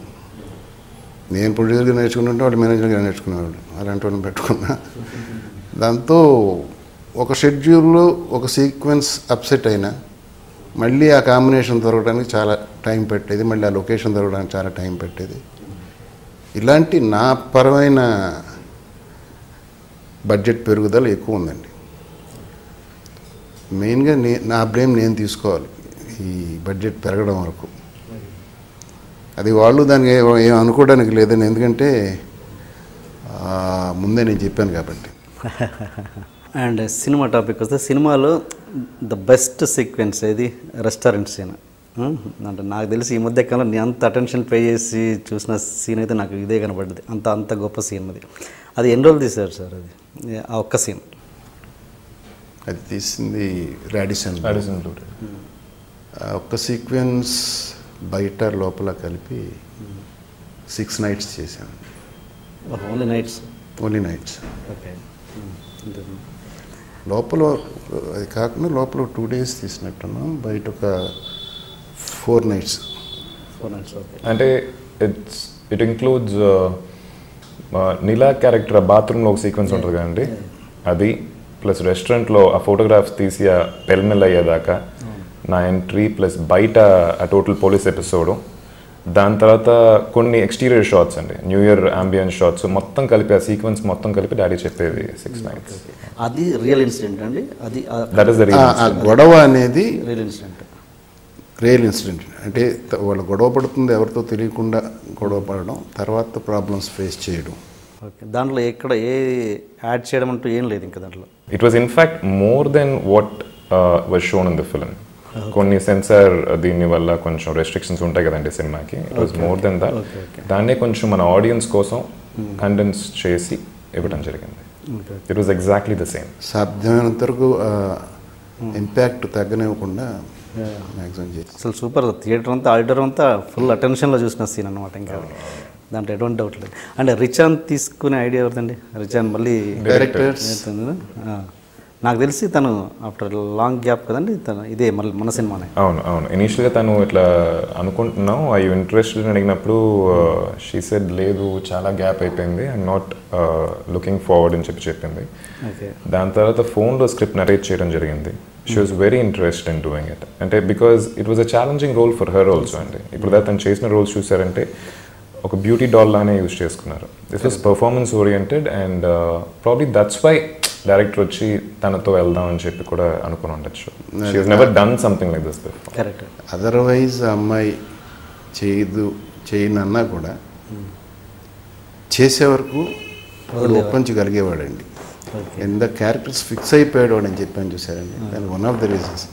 నేను ప్రొడ్యూసర్గా నేర్చుకుంటుంటే వాళ్ళు మేనేజర్గా నేర్చుకునేవాళ్ళు, అలాంటి వాళ్ళని పెట్టుకున్నా. దాంతో ఒక షెడ్యూల్లో ఒక సీక్వెన్స్ అప్సెట్ అయినా మళ్ళీ ఆ కాంబినేషన్ దొరకడానికి చాలా టైం పెట్టేది, మళ్ళీ ఆ లొకేషన్ దొరకడానికి చాలా టైం పెట్టేది. ఇలాంటి నా పరమైన బడ్జెట్ పెరుగుదల ఎక్కువ ఉందండి. మెయిన్గా నా బ్లేమ్ నేను తీసుకోవాలి ఈ బడ్జెట్ పెరగడం వరకు. అది వాళ్ళు దానికి ఏం అనుకోవడానికి లేదని, ఎందుకంటే ముందే నేను చెప్పాను కాబట్టి. అండ్ సినిమా టాపిక్ వస్తే సినిమాలో ద బెస్ట్ సీక్వెన్స్ ఏది? Restaurant scene. అంటే నాకు తెలిసి ఈ మధ్య కాలంలో నేను అంత అటెన్షన్ పే చేసి చూసిన సీన్ అయితే నాకు ఇదే కనబడ్డది. అంత గొప్ప సీన్ అది ఎన్ని రోజులు తీశారు సార్ అది ఆ ఒక్క సీన్? అది తీసింది రాడిసన్. ఆ ఒక్క సీక్వెన్స్ బయట లోపల కలిపి 6 nights చేశాను. Only nights? Only nights. Okay. లోపల అది కాకుండా లోపల 2 days తీసినట్టున్నాం, బయట ఒక 4 nights. 4 nights. ఓకే. అంటే ఇట్ ఇంక్లూడ్స్ నీలా క్యారెక్టర్ బాత్రూంలో ఒక సీక్వెన్స్ ఉంటుంది కదండి, అది ప్లస్ రెస్టారెంట్లో ఆ ఫోటోగ్రాఫ్స్ తీసి ఆ పెల్మెల్ అయ్యేదాకా నా ఎంట్రీ ప్లస్ బయట ఆ టోటల్ పోలీస్ ఎపిసోడు, దాని తర్వాత కొన్ని ఎక్స్టీరియర్ షాట్స్ అండి, న్యూ ఇయర్ అంబియన్స్ షాట్స్ మొత్తం కలిపి ఆ సీక్వెన్స్ మొత్తం కలిపి డాడీ చెప్పేది 6 nights. అది రియల్ ఇన్సిడెంట్ అండి? అది దట్ ఈస్ ద రియల్ ఆ గొడవ అనేది రియల్ ఇన్సిడెంట్. అంటే వాళ్ళు గొడవ పడుతుంది ఎవరితో తెలియకుండా గొడవ పడడం, తర్వాత ప్రాబ్లమ్స్ ఫేస్ చేయడం. ఓకే. దాంట్లో ఎక్కడ ఏ యాడ్ చేయడం అంటూ ఏం లేదు ఇంకా దాంట్లో? It was in fact more than what was shown in the film. కొన్ని సెన్సార్ దీని వల్ల కొంచెం రెస్ట్రిక్షన్స్ ఉంటాయి కదండి సినిమాకి. It was more than that. దాన్నే కొంచెం మన ఆడియన్స్ కోసం కండెన్స్ చేసి ఇవ్వడం జరిగింది. It was exactly the same. సాధ్యమైనంత వరకు ఇంపాక్ట్ తగ్గనివ్వకుండా మ్యాక్సిమం చేసి. అసలు సూపర్. థియేటర్ అంతా ఆడిటర్ అంతా ఫుల్ అటెన్షన్లో చూసిన సీన్ అనమాట. ఇంకా దాంట్లో ఎటువంటి డౌట్ లేదు. అంటే రిచాన్ తీసుకునే ఐడియా ఎవరిదండి? రిచాన్ మళ్ళీ డైరెక్టర్స్. నాకు తెలిసి తను ఆఫ్టర్ లాంగ్ గ్యాప్ కదండి తను ఇదే మళ్ళీ మన సినిమానే. అవును. ఇనీషియల్గా తను ఇట్లా అనుకుంటున్నాం, ఐ ఇంట్రెస్టెడ్ అడిగినప్పుడు షీ సెడ్ లేదు చాలా గ్యాప్ అయిపోయింది, ఐఎమ్ నాట్ లుకింగ్ ఫార్వర్డ్ అని చెప్పింది. దాని తర్వాత ఫోన్లో స్క్రిప్ట్ నరేట్ చేయడం జరిగింది. She was very interested in doing it. అంటే because it was a challenging role for her also అండి. ఇప్పుడు తను చేసిన రోల్స్ చూసారంటే ఒక బ్యూటీ డాల్ లానే యూజ్ చేసుకున్నారు. This was performance oriented and probably that's why director వచ్చి తనతో వెళ్దాం అని చెప్పి కూడా అనుకుని ఉండొచ్చు. She has never done something like this before. Correct. Otherwise అమ్మాయి చేయనన్నా కూడా చేసే వరకు ఒప్పించగలిగేవాడండి. ఎంత క్యారెక్టర్స్ ఫిక్స్ అయిపోయాడు అని చెప్పని చూసారండి. దానికి వన్ ఆఫ్ ద రీజన్స్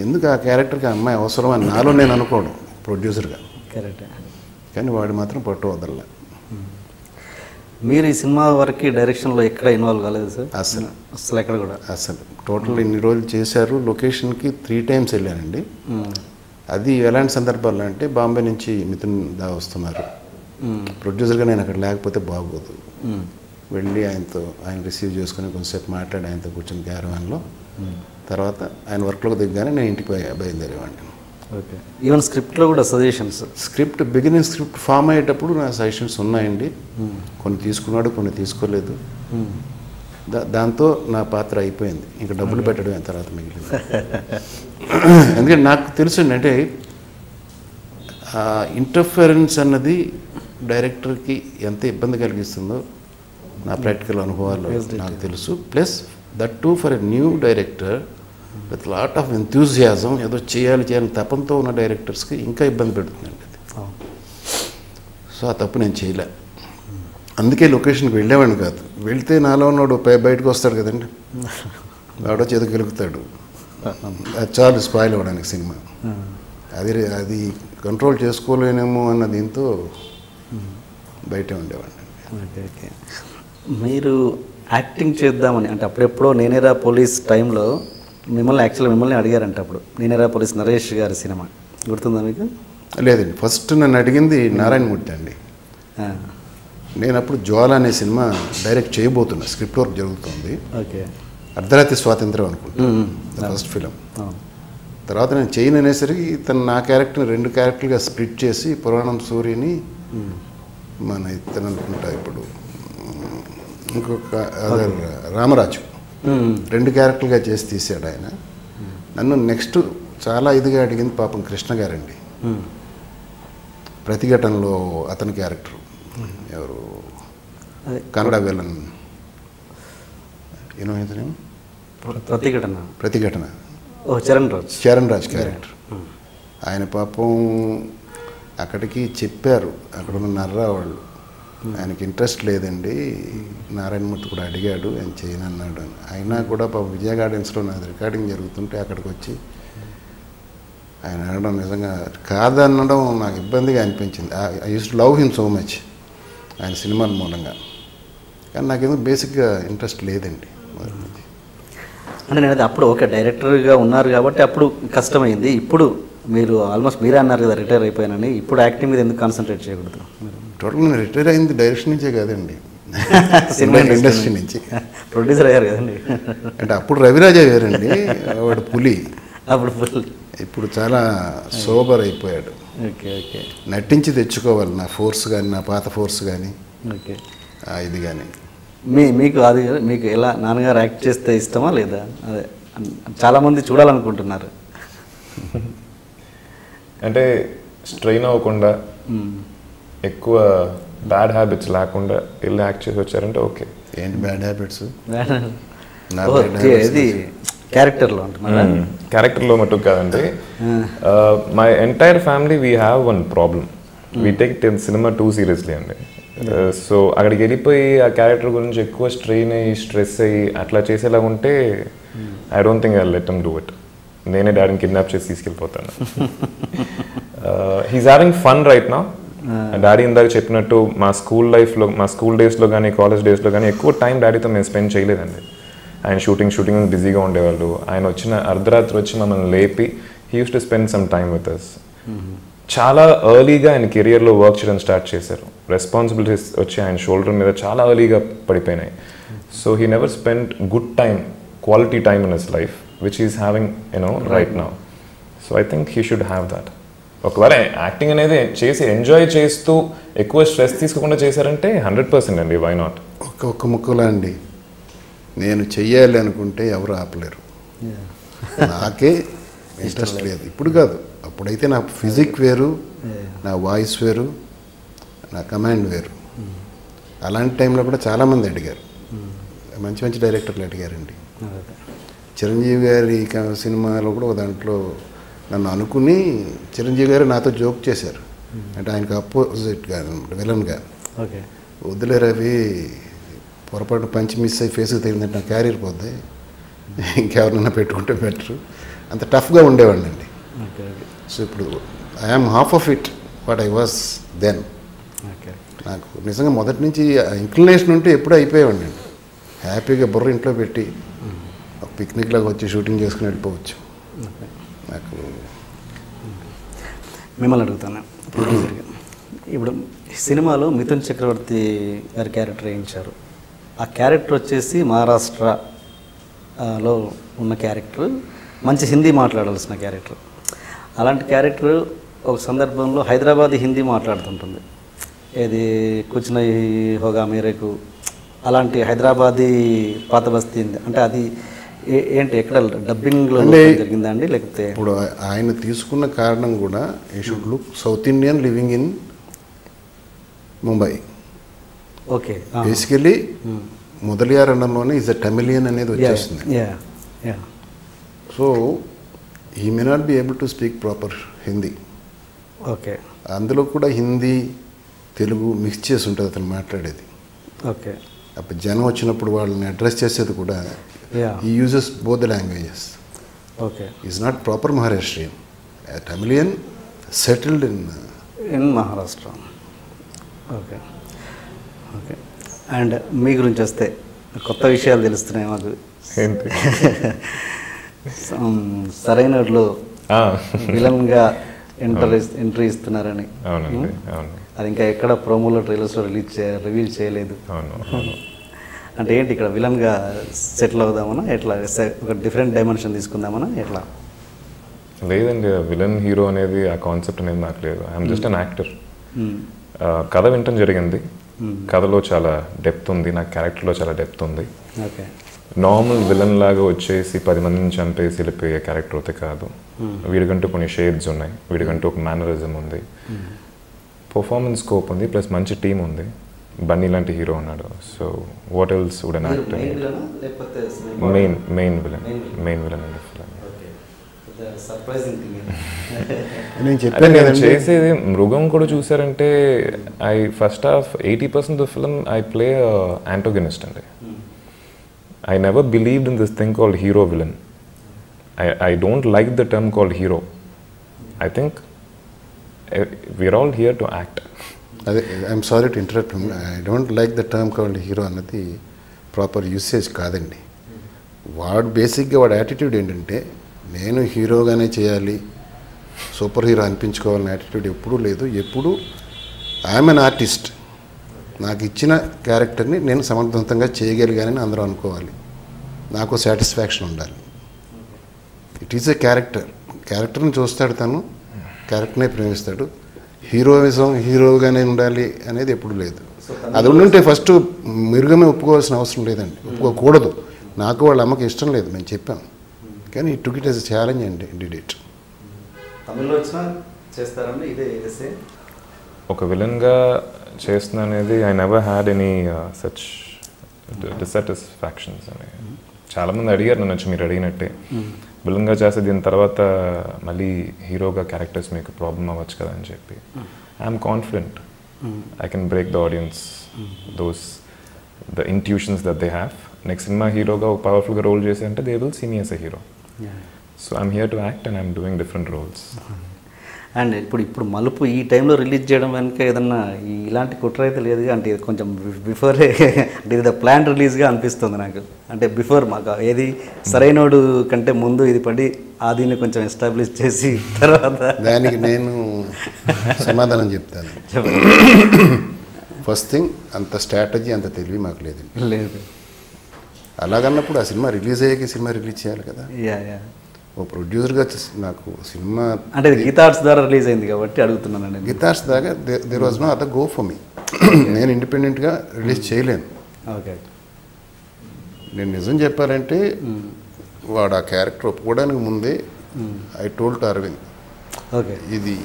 ఎందుకు ఆ క్యారెక్టర్కి అమ్మాయి అవసరం అని నాలో నేను అనుకోవడం ప్రొడ్యూసర్గా. కరెక్ట్. కానీ వాడు మాత్రం పట్టు వదలలే. మీరు ఈ సినిమా వరకు డైరెక్షన్లో ఎక్కడ ఇన్వాల్వ్ కాలేదు సార్? అసలు ఎక్కడ కూడా? అసలు టోటల్ ఇన్ని రోజులు చేశారు. లొకేషన్కి 3 times వెళ్ళానండి. అది ఎలాంటి సందర్భాల్లో అంటే బాంబే నుంచి మిథున్ దా వస్తున్నారు, ప్రొడ్యూసర్గా నేను అక్కడ లేకపోతే బాగోదు, వెళ్ళి ఆయన రిసీవ్ చేసుకుని కొంచెంసేపు మాట్లాడి ఆయనతో కూర్చొని క్యారవాన్లో, తర్వాత ఆయన వర్క్లోకి దిగ్గానే నేను ఇంటికి బయలుదేరేవాడిని. ఓకే. ఈవెన్ స్క్రిప్ట్లో కూడా సజెషన్స్? బిగినింగ్ స్క్రిప్ట్ ఫామ్ అయ్యేటప్పుడు నా సజెషన్స్ ఉన్నాయండి. కొన్ని తీసుకున్నాడు, కొన్ని తీసుకోలేదు. దాంతో నా పాత్ర అయిపోయింది. ఇంకా డబ్బులు పెట్టడమే తర్వాత మిగిలింది. ఎందుకంటే నాకు తెలుసండి, అంటే ఇంటర్ఫరెన్స్ అన్నది డైరెక్టర్కి ఎంత ఇబ్బంది కలిగిస్తుందో నా ప్రాక్టికల్ అనుభవాలు నాకు తెలుసు. Plus that two for a new director with lot of enthusiasm, ఏదో చేయాలని తపంతో ఉన్న డైరెక్టర్స్కి ఇంకా ఇబ్బంది పెడుతుందండి అది. సో ఆ తప్పు నేను చేయలే. అందుకే లొకేషన్కి వెళ్ళేవాడిని కాదు. వెళ్తే నాలో ఉన్నాడు బయటకు వస్తాడు కదండి, వాడో చేతికి గెలుగుతాడు. అది చాలు స్పాయిల్ అవ్వడానికి సినిమా. అది కంట్రోల్ చేసుకోలేనేమో అన్న దీంతో బయటే ఉండేవాడిని. Okay okay. మీరు యాక్టింగ్ చేద్దామని అంటే అప్పుడెప్పుడో నేనేరా పోలీస్ టైంలో మిమ్మల్ని అడిగారంట. అప్పుడు నేనేరా పోలీస్ నరేష్ గారి సినిమా గుర్తుందా మీకు? లేదండి, ఫస్ట్ నన్ను అడిగింది నారాయణమూర్తి అండి. నేను అప్పుడు జ్వాల అనే సినిమా డైరెక్ట్ చేయబోతున్నా, స్క్రిప్ట్ వర్క్ జరుగుతుంది. ఓకే. అర్ధరాత్రి స్వాతంత్రం అనుకుంటున్నాను ఫస్ట్ ఫిలం. తర్వాత నేను చేయను అనేసరికి తను నా క్యారెక్టర్ని 2 క్యారెక్టర్లుగా స్ప్లిట్ చేసి పురాణం సూర్యని మన ఇతను అనుకుంటా ఇప్పుడు ఇంకొక రామరాజు 2 క్యారెక్టర్లుగా చేసి తీసాడు ఆయన. నన్ను నెక్స్ట్ చాలా ఇదిగా అడిగింది పాపం కృష్ణ గారండి. ప్రతిఘటనలో అతని క్యారెక్టర్ ఎవరు కన్నడ విలన్ ఏమైంది ప్రతిఘటన చరణ్ రాజ్ క్యారెక్టర్. ఆయన పాపం అక్కడికి చెప్పారు, అక్కడ ఉన్న నర్రా వాళ్ళు ఆయనకి ఇంట్రెస్ట్ లేదండి, నారాయణమూర్తి కూడా అడిగాడు ఆయన చేయను అన్నాడు అని. అయినా కూడా పాపం విజయ గార్డెన్స్లో నాది రికార్డింగ్ జరుగుతుంటే అక్కడికి వచ్చి ఆయన అనడం నిజంగా కాదనడం నాకు ఇబ్బందిగా అనిపించింది. I use to love him so much ఆయన సినిమాల మూలంగా, కానీ నాకేమో బేసిక్గా ఇంట్రెస్ట్ లేదండి. అంటే నేను అది అప్పుడు ఓకే డైరెక్టర్గా ఉన్నారు కాబట్టి అప్పుడు కష్టమైంది. ఇప్పుడు మీరు ఆల్మోస్ట్ మీరే అన్నారు కదా రిటైర్ అయిపోయానని, ఇప్పుడు యాక్టింగ్ మీద ఎందుకు కాన్సన్ట్రేట్ చేయకూడదు? టోటల్ నేను రిటైర్ అయింది డైరెక్షన్ నుంచే కాదండి, సినిమా ఇండస్ట్రీ నుంచి. ప్రొడ్యూసర్ అయ్యారు కదండి. అంటే అప్పుడు రవిరాజా వేరండి, వాడు పులి. అప్పుడు పులి. ఇప్పుడు చాలా సోబర్ అయిపోయాడు. Okay okay. నటించి తెచ్చుకోవాలి నా ఫోర్స్ కానీ, నా పాత ఫోర్స్ కానీ. ఓకే. ఇది కానీ మీకు ఎలా నాన్నగారు యాక్ట్ చేస్తే ఇష్టమా లేదా? అదే చాలామంది చూడాలనుకుంటున్నారు. అంటే స్ట్రెయిన్ అవ్వకుండా ఎక్కువ బ్యాడ్ హ్యాబిట్స్ లేకుండా వెళ్ళి యాక్ట్ చేసి వచ్చారంటే ఓకే. ఏంటి బ్యాడ్ హ్యాబిట్స్? ఇది క్యారెక్టర్లో అంటున్నారా? క్యారెక్టర్లో మటుకు కాదండి. My entire family we have one problem, we take cinema too seriously అండి. సో అక్కడికి వెళ్ళిపోయి ఆ క్యారెక్టర్ గురించి ఎక్కువ స్ట్రెయిన్ అయ్యి స్ట్రెస్ అయ్యి అట్లా చేసేలా ఉంటే I don't think I let them do it. నేనే డాడీని కిడ్నాప్ చేసి తీసుకెళ్ళిపోతాను. He's having fun right now. Daddy ఇందాక చెప్పినట్టు మా స్కూల్ డేస్లో కానీ కాలేజ్ డేస్లో కానీ ఎక్కువ టైం డాడీతో మేము స్పెండ్ చేయలేదండి. ఆయన షూటింగ్ బిజీగా ఉండేవాళ్ళు. ఆయన అర్ధరాత్రి వచ్చి మమ్మల్ని లేపి he used to spend some time with us. చాలా ఎర్లీగా ఆయన కెరియర్లో వర్క్ చేయడం స్టార్ట్ చేశారు. రెస్పాన్సిబిలిటీస్ వచ్చి ఆయన షోల్డర్ మీద చాలా ఎర్లీగా పడిపోయినాయి. So he never spend good time, quality time in his life which is having right now. So I think he should have that. ఒకవేళ యాక్టింగ్ అనేది చేసి ఎంజాయ్ చేస్తూ ఎక్కువ స్ట్రెస్ తీసుకోకుండా చేశారంటే 100% అండి, వై నాట్? ఒక్క ముక్కలా అండి, నేను చెయ్యాలి అనుకుంటే ఎవరు ఆపలేరు. నాకే ఇంట్రెస్ట్ లేదు, ఇప్పుడు కాదు. అప్పుడైతే నా ఫిజిక్ వేరు, నా వాయిస్ వేరు, నా కమాండ్ వేరు. అలాంటి టైంలో కూడా చాలామంది అడిగారు, మంచి మంచి డైరెక్టర్లు అడిగారండి. చిరంజీవి గారి సినిమాలో కూడా దాంట్లో నన్ను అనుకుని చిరంజీవి గారు నాతో జోక్ చేశారు. అంటే ఆయనకు అపోజిట్గా విలన్గా, వద్దులే రవి, పొరపాటు పంచి మిస్ అయ్యి ఫేస్కి తగిలిందంటే నా క్యారియర్ పోద్ది, ఇంకెవరినైనా పెట్టుకుంటే బెటర్. అంత టఫ్గా ఉండేవాడిని అండి. సో ఇప్పుడు I'm half of it what I was then. నాకు నిజంగా మొదటి నుంచి ఇంక్లినేషన్ ఉంటే ఎప్పుడూ అయిపోయేవాడిని అండి. హ్యాపీగా బుర్ర ఇంట్లో పెట్టి ఒక పిక్నిక్ లాగా వచ్చి షూటింగ్ చేసుకుని వెళ్ళిపోవచ్చు. నాకు మిమ్మల్ని అడుగుతాను ప్రొడ్యూసర్గా, ఇప్పుడు సినిమాలో మిథున్ చక్రవర్తి గారి క్యారెక్టర్ వేయించారు. ఆ క్యారెక్టర్ వచ్చేసి మహారాష్ట్రలో ఉన్న క్యారెక్టర్, మంచి హిందీ మాట్లాడాల్సిన క్యారెక్టర్. అలాంటి క్యారెక్టర్ ఒక సందర్భంలో హైదరాబాదీ హిందీ మాట్లాడుతుంటుంది. ఏది కూర్చున్న హోగా మేరకు అలాంటి హైదరాబాదీ పాత బస్తీ అంటే అది ఏంటి ఎక్కడ డబ్బింగ్లో జరిగిందా అండి లేకపోతే? ఇప్పుడు ఆయన తీసుకున్న కారణం కూడా he should look south Indian living in Mumbai. Okay. Basically Mudaliar అన్నంలోనే ఈజ్ అ తమిళియన్ అనేది వచ్చేస్తుంది. So he may not be able to speak proper Hindi. Okay. అందులో కూడా హిందీ తెలుగు మిక్స్ చేసి ఉంటుంది అతను మాట్లాడేది. ఓకే. అప్పుడు జనం వచ్చినప్పుడు వాళ్ళని అడ్రస్ చేసేది కూడా he uses both the languages. Okay. He's not proper Maharashtrian. A Tamilian, settled in Maharashtra. Okay okay. And me గురించి వస్తే కొత్త విషయాలు తెలుస్తున్నాయి మాకు. ఏంటి? సరైనలో విలన్గా ఎంట్రీ ఇస్తున్నారని. అవునండి, అవును. అది ఇంకా ఎక్కడ ప్రోమోలో ట్రైలర్స్లో రివీల్ చేయలేదు. అవును. అంటే ఏంటి ఇక్కడ విలన్గా సెటిల్ అవుదామన్నా ఎట్లా, ఒక డిఫరెంట్ డైమెన్షన్ తీసుకుందామన్నా ఎట్లా? లేదండి, విలన్ హీరో అనేది ఆ కాన్సెప్ట్ అనేది నాకు లేదు. I'm just an actor. కథ వినటం జరిగింది, కథలో చాలా డెప్త్ ఉంది, నా క్యారెక్టర్లో చాలా డెప్త్ ఉంది. ఓకే. నార్మల్ విలన్ లాగా వచ్చేసి 10 మందిని చంపేసి వెళ్ళిపోయే క్యారెక్టర్ అయితే కాదు. వీడికంటూ కొన్ని షేడ్స్ ఉన్నాయి, వీడికంటూ ఒక మేనరిజం ఉంది, పర్ఫార్మెన్స్ స్కోప్ ఉంది, ప్లస్ మంచి టీం ఉంది. బన్నీ లాంటి హీరో ఉన్నాడు. So what else would an actor? Main villain అండి ఫిల్మ్. నేను చేసేది మృగం కూడా చూసారంటే I first half 80% the film I play antagonist అండి. I never believed in this thing called hero villain. I don't like the term called hero. I think we're all here to act. I'm sorry to interrupt him. I don't like the term called hero అన్నది proper usage కాదండి. వాడు బేసిక్గా వాడు attitude ఏంటంటే నేను హీరోగానే చేయాలి, super hero అనిపించుకోవాలనే attitude ఎప్పుడూ లేదు. ఎప్పుడు ఐఎమ్ అన్ ఆర్టిస్ట్, నాకు ఇచ్చిన క్యారెక్టర్ని నేను సమర్థవంతంగా చేయగలిగానని అందరూ అనుకోవాలి, నాకు సాటిస్ఫాక్షన్ ఉండాలి. ఇట్ ఈజ్ ఎ క్యారెక్టర్ని చూస్తాడు తను, క్యారెక్టర్నే ప్రేమిస్తాడు. హీరోగానే ఉండాలి అనేది ఎప్పుడు లేదు. అది ఉండుంటే ఫస్ట్ మెరుగమే ఒప్పుకోవాల్సిన అవసరం లేదండి, ఒప్పుకోకూడదు. నాకు వాళ్ళ అమ్మకి ఇష్టం లేదు, మేము చెప్పాను, కానీ he took it as a challenge అండి. Did it. తమిళ్లో వచ్చినా చేస్తారండి ఇదే ఒక విలన్గా చేస్తున్నా అనేది I never had any such dissatisfactions అని. చాలామంది అడిగారు నన్ను వచ్చి మీరు అడిగినట్టే, విలన్గా చేస్తే దీని తర్వాత మళ్ళీ హీరోగా క్యారెక్టర్స్ మీకు ప్రాబ్లం అవ్వచ్చు కదా అని చెప్పి. I'm confident I can break the audience the intuitions that they have. Next cinema హీరోగా ఒక పవర్ఫుల్గా రోల్ చేసి అంటే they will see me as a hero. So I'm here to act and I'm doing different roles. And ఇప్పుడు మలుపు ఈ టైంలో release చేయడం వెనుక ఏదన్నా ఇలాంటి కుట్ర అయితే లేదు అంటే కొంచెం బిఫోరే అంటే ఇది ప్లాన్ రిలీజ్గా అనిపిస్తుంది నాకు. అంటే బిఫోర్ మాకు ఏది సరైనోడు కంటే ముందు ఇది పడి ఆదిని కొంచెం ఎస్టాబ్లిష్ చేసి తర్వాత దానికి నేను సమాధానం చెప్తాను. ఫస్ట్ థింగ్, అంత స్ట్రాటజీ అంత తెలివి మాకు లేదు. అలాగన్నప్పుడు ఆ సినిమా రిలీజ్ అయ్యాక సినిమా రిలీజ్ చేయాలి కదా. ఓ ప్రొడ్యూసర్గా నాకు సినిమా అంటే గీతా ఆర్ట్స్ ద్వారా రిలీజ్ అయింది కాబట్టి అడుగుతున్నాను. గీతా ఆర్ట్స్ దాకా there was no other go for me. నేను ఇండిపెండెంట్గా రిలీజ్ చేయలేను. ఓకే. నేను నిజం చెప్పాలంటే వాడు ఆ క్యారెక్టర్ ఒప్పుకోవడానికి ముందే I told to Aravind, okay ఇది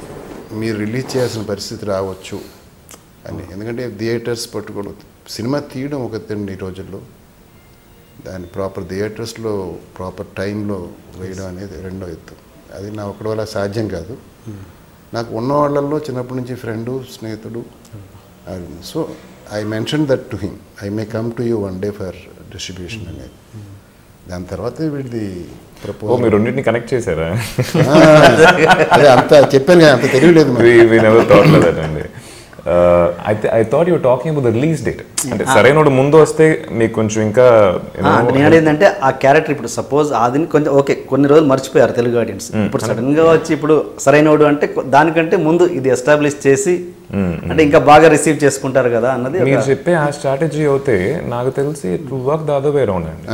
మీరు రిలీజ్ చేయాల్సిన పరిస్థితి రావచ్చు అని. ఎందుకంటే థియేటర్స్ పట్టుకోవడం, సినిమా తీయడం ఒక ఎత్తండి ఈ రోజుల్లో, దాన్ని ప్రాపర్ థియేటర్స్లో ప్రాపర్ టైంలో వేయడం అనేది రెండో ఎత్తు. అది నా ఒకటి వల్ల సాధ్యం కాదు. నాకు ఉన్న వాళ్ళల్లో చిన్నప్పటి నుంచి ఫ్రెండు, స్నేహితుడు. So I mention that to him, I may come to you one day for distribution అనేది. దాని తర్వాత వీడిది ప్రపోజ్. మీరు రెండింటిని కనెక్ట్ చేశారా? అదే అంత చెప్పాను కదా, అంత తెలియలేదు. I thought you were talking about the release date. అంటే సరైనోడు ముందు వస్తే మీకు కొంచెం ఇంకా నేను ఏంటంటే ఆ క్యారెక్టర్ ఇప్పుడు సపోజ్ ఆదిని కొంచెం ఓకే కొన్ని రోజులు మర్చిపోయారు తెలుగు ఆడియన్స్. ఇప్పుడు సడన్ గా వచ్చి ఇప్పుడు సరైనోడు అంటే దానికంటే ముందు ఇది ఎస్టాబ్లిష్ చేసి అంటే ఇంకా బాగా రిసీవ్ చేసుకుంటారు కదా అన్నది మీరు చెప్పే ఆ స్ట్రాటజీ అయితే నాకు తెలిసి it will work the other way around అండి.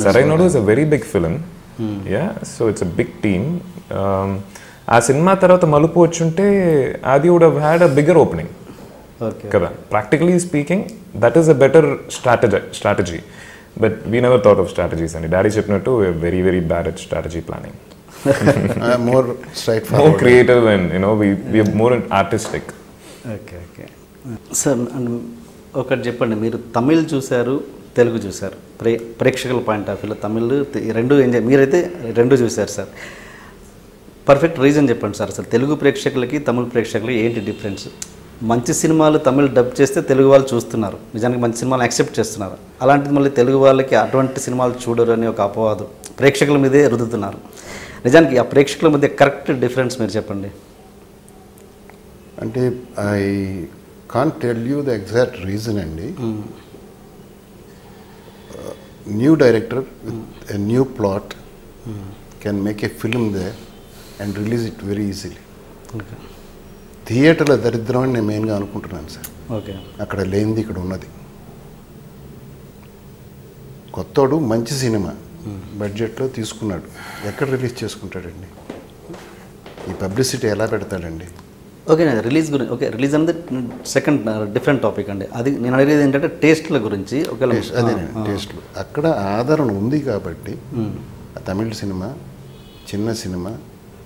Sarainodu is a very big film, so it's a big team. ఆ సినిమా తర్వాత మలుపు వచ్చుంటే అది would have had a bigger opening కదా. Practically speaking that is a better strategy, but we never thought of strategies అండి. Daddy చెప్పినట్టు very very bad at strategy planning. more creative and we are more artistic. Okay sir, ఒకటి చెప్పండి, మీరు తమిళ్ చూశారు, తెలుగు చూశారు, ప్రేక్షకుల point of వ్యూలో తమిళ్ రెండు ఎంజాయ్, మీరైతే రెండు చూశారు సార్. పర్ఫెక్ట్ రీజన్ చెప్పండి సార్, అసలు తెలుగు ప్రేక్షకులకి తమిళ ప్రేక్షకులకి ఏంటి డిఫరెన్స్? మంచి సినిమాలు తమిళ్ డబ్ చేస్తే తెలుగు వాళ్ళు చూస్తున్నారు, నిజానికి మంచి సినిమాలు యాక్సెప్ట్ చేస్తున్నారు. అలాంటిది మళ్ళీ తెలుగు వాళ్ళకి అటువంటి సినిమాలు చూడరు అని ఒక అపవాదు ప్రేక్షకుల మీదే రుద్దుతున్నారు. నిజానికి ఆ ప్రేక్షకుల మధ్య కరెక్ట్ డిఫరెన్స్ మీరు చెప్పండి. అంటే I can't tell you the exact reason అండి. New director with a new plot can make a film there and release it very easily. థియేటర్ల దరిద్రం అని నేను మెయిన్గా అనుకుంటున్నాను సార్. ఓకే, అక్కడ లేనిది ఇక్కడ ఉన్నది. కొత్తోడు మంచి సినిమా బడ్జెట్లో తీసుకున్నాడు, ఎక్కడ రిలీజ్ చేసుకుంటాడండి? ఈ పబ్లిసిటీ ఎలా పెడతాడండి? ఓకే, రిలీజ్ గురించి ఓకే, రిలీజ్ అనేది సెకండ్ డిఫరెంట్ టాపిక్ అండి. అది నేను అడిగేది ఏంటంటే టేస్ట్ల గురించి. అదేనండి, టేస్ట్లు. అక్కడ ఆదరణ ఉంది కాబట్టి తమిళ సినిమా చిన్న సినిమా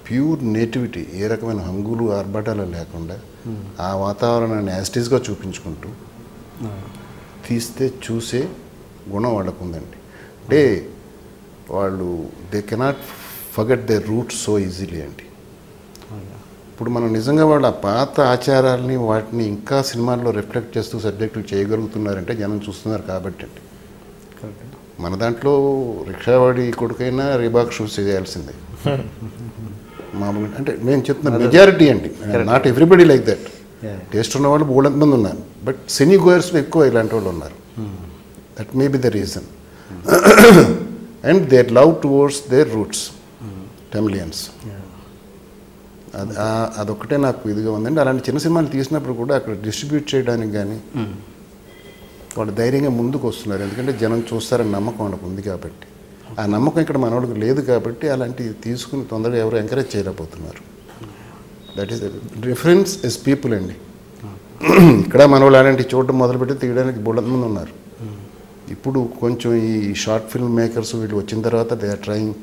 ప్యూర్ నేటివిటీ, ఏ రకమైన హంగులు ఆర్భాటాలు లేకుండా ఆ వాతావరణాన్ని యాస్టీస్గా చూపించుకుంటూ తీస్తే చూసే గుణం వాళ్ళకు ఉందండి. అంటే వాళ్ళు they cannot forget they roots so easily అండి. ఇప్పుడు మనం నిజంగా వాళ్ళ పాత ఆచారాలని వాటిని ఇంకా సినిమాల్లో రిఫ్లెక్ట్ చేస్తూ సబ్జెక్టులు చేయగలుగుతున్నారంటే జనం చూస్తున్నారు కాబట్టి అండి. మన దాంట్లో రిక్షావాడి కొడుకైనా రీబాక్ షూస్ చేయాల్సిందే మామూలుగా. అంటే నేను చెప్తున్నా మెజారిటీ అండి, not everybody like that. Taste ఉన్న వాళ్ళు బోల్డ్ మంది ఉన్నారు, బట్ సినీ గోయర్స్లో ఎక్కువ ఇలాంటి వాళ్ళు ఉన్నారు. That may be the reason. And there love towards there roots, Tamilians. అదొక్కటే నాకు ఇదిగా ఉందండి. అలాంటి చిన్న సినిమాలు తీసినప్పుడు కూడా అక్కడ డిస్ట్రిబ్యూట్ చేయడానికి కానీ వాళ్ళు ధైర్యంగా ముందుకు వస్తున్నారు. ఎందుకంటే జనం చూస్తారని నమ్మకం వాళ్ళకు ఉంది కాబట్టి. ఆ నమ్మకం ఇక్కడ మనోడికి లేదు కాబట్టి అలాంటివి తీసుకుని తొందరగా ఎవరు ఎంకరేజ్ చేయలేకపోతున్నారు. That is difference is people అండి. ఇక్కడ మనోళ్ళు అలాంటివి చూడటం మొదలుపెట్టి తీయడానికి బోల్డ్ మంది ఉన్నారు. ఇప్పుడు కొంచెం ఈ షార్ట్ ఫిల్మ్ మేకర్స్ వీళ్ళు వచ్చిన తర్వాత they are trying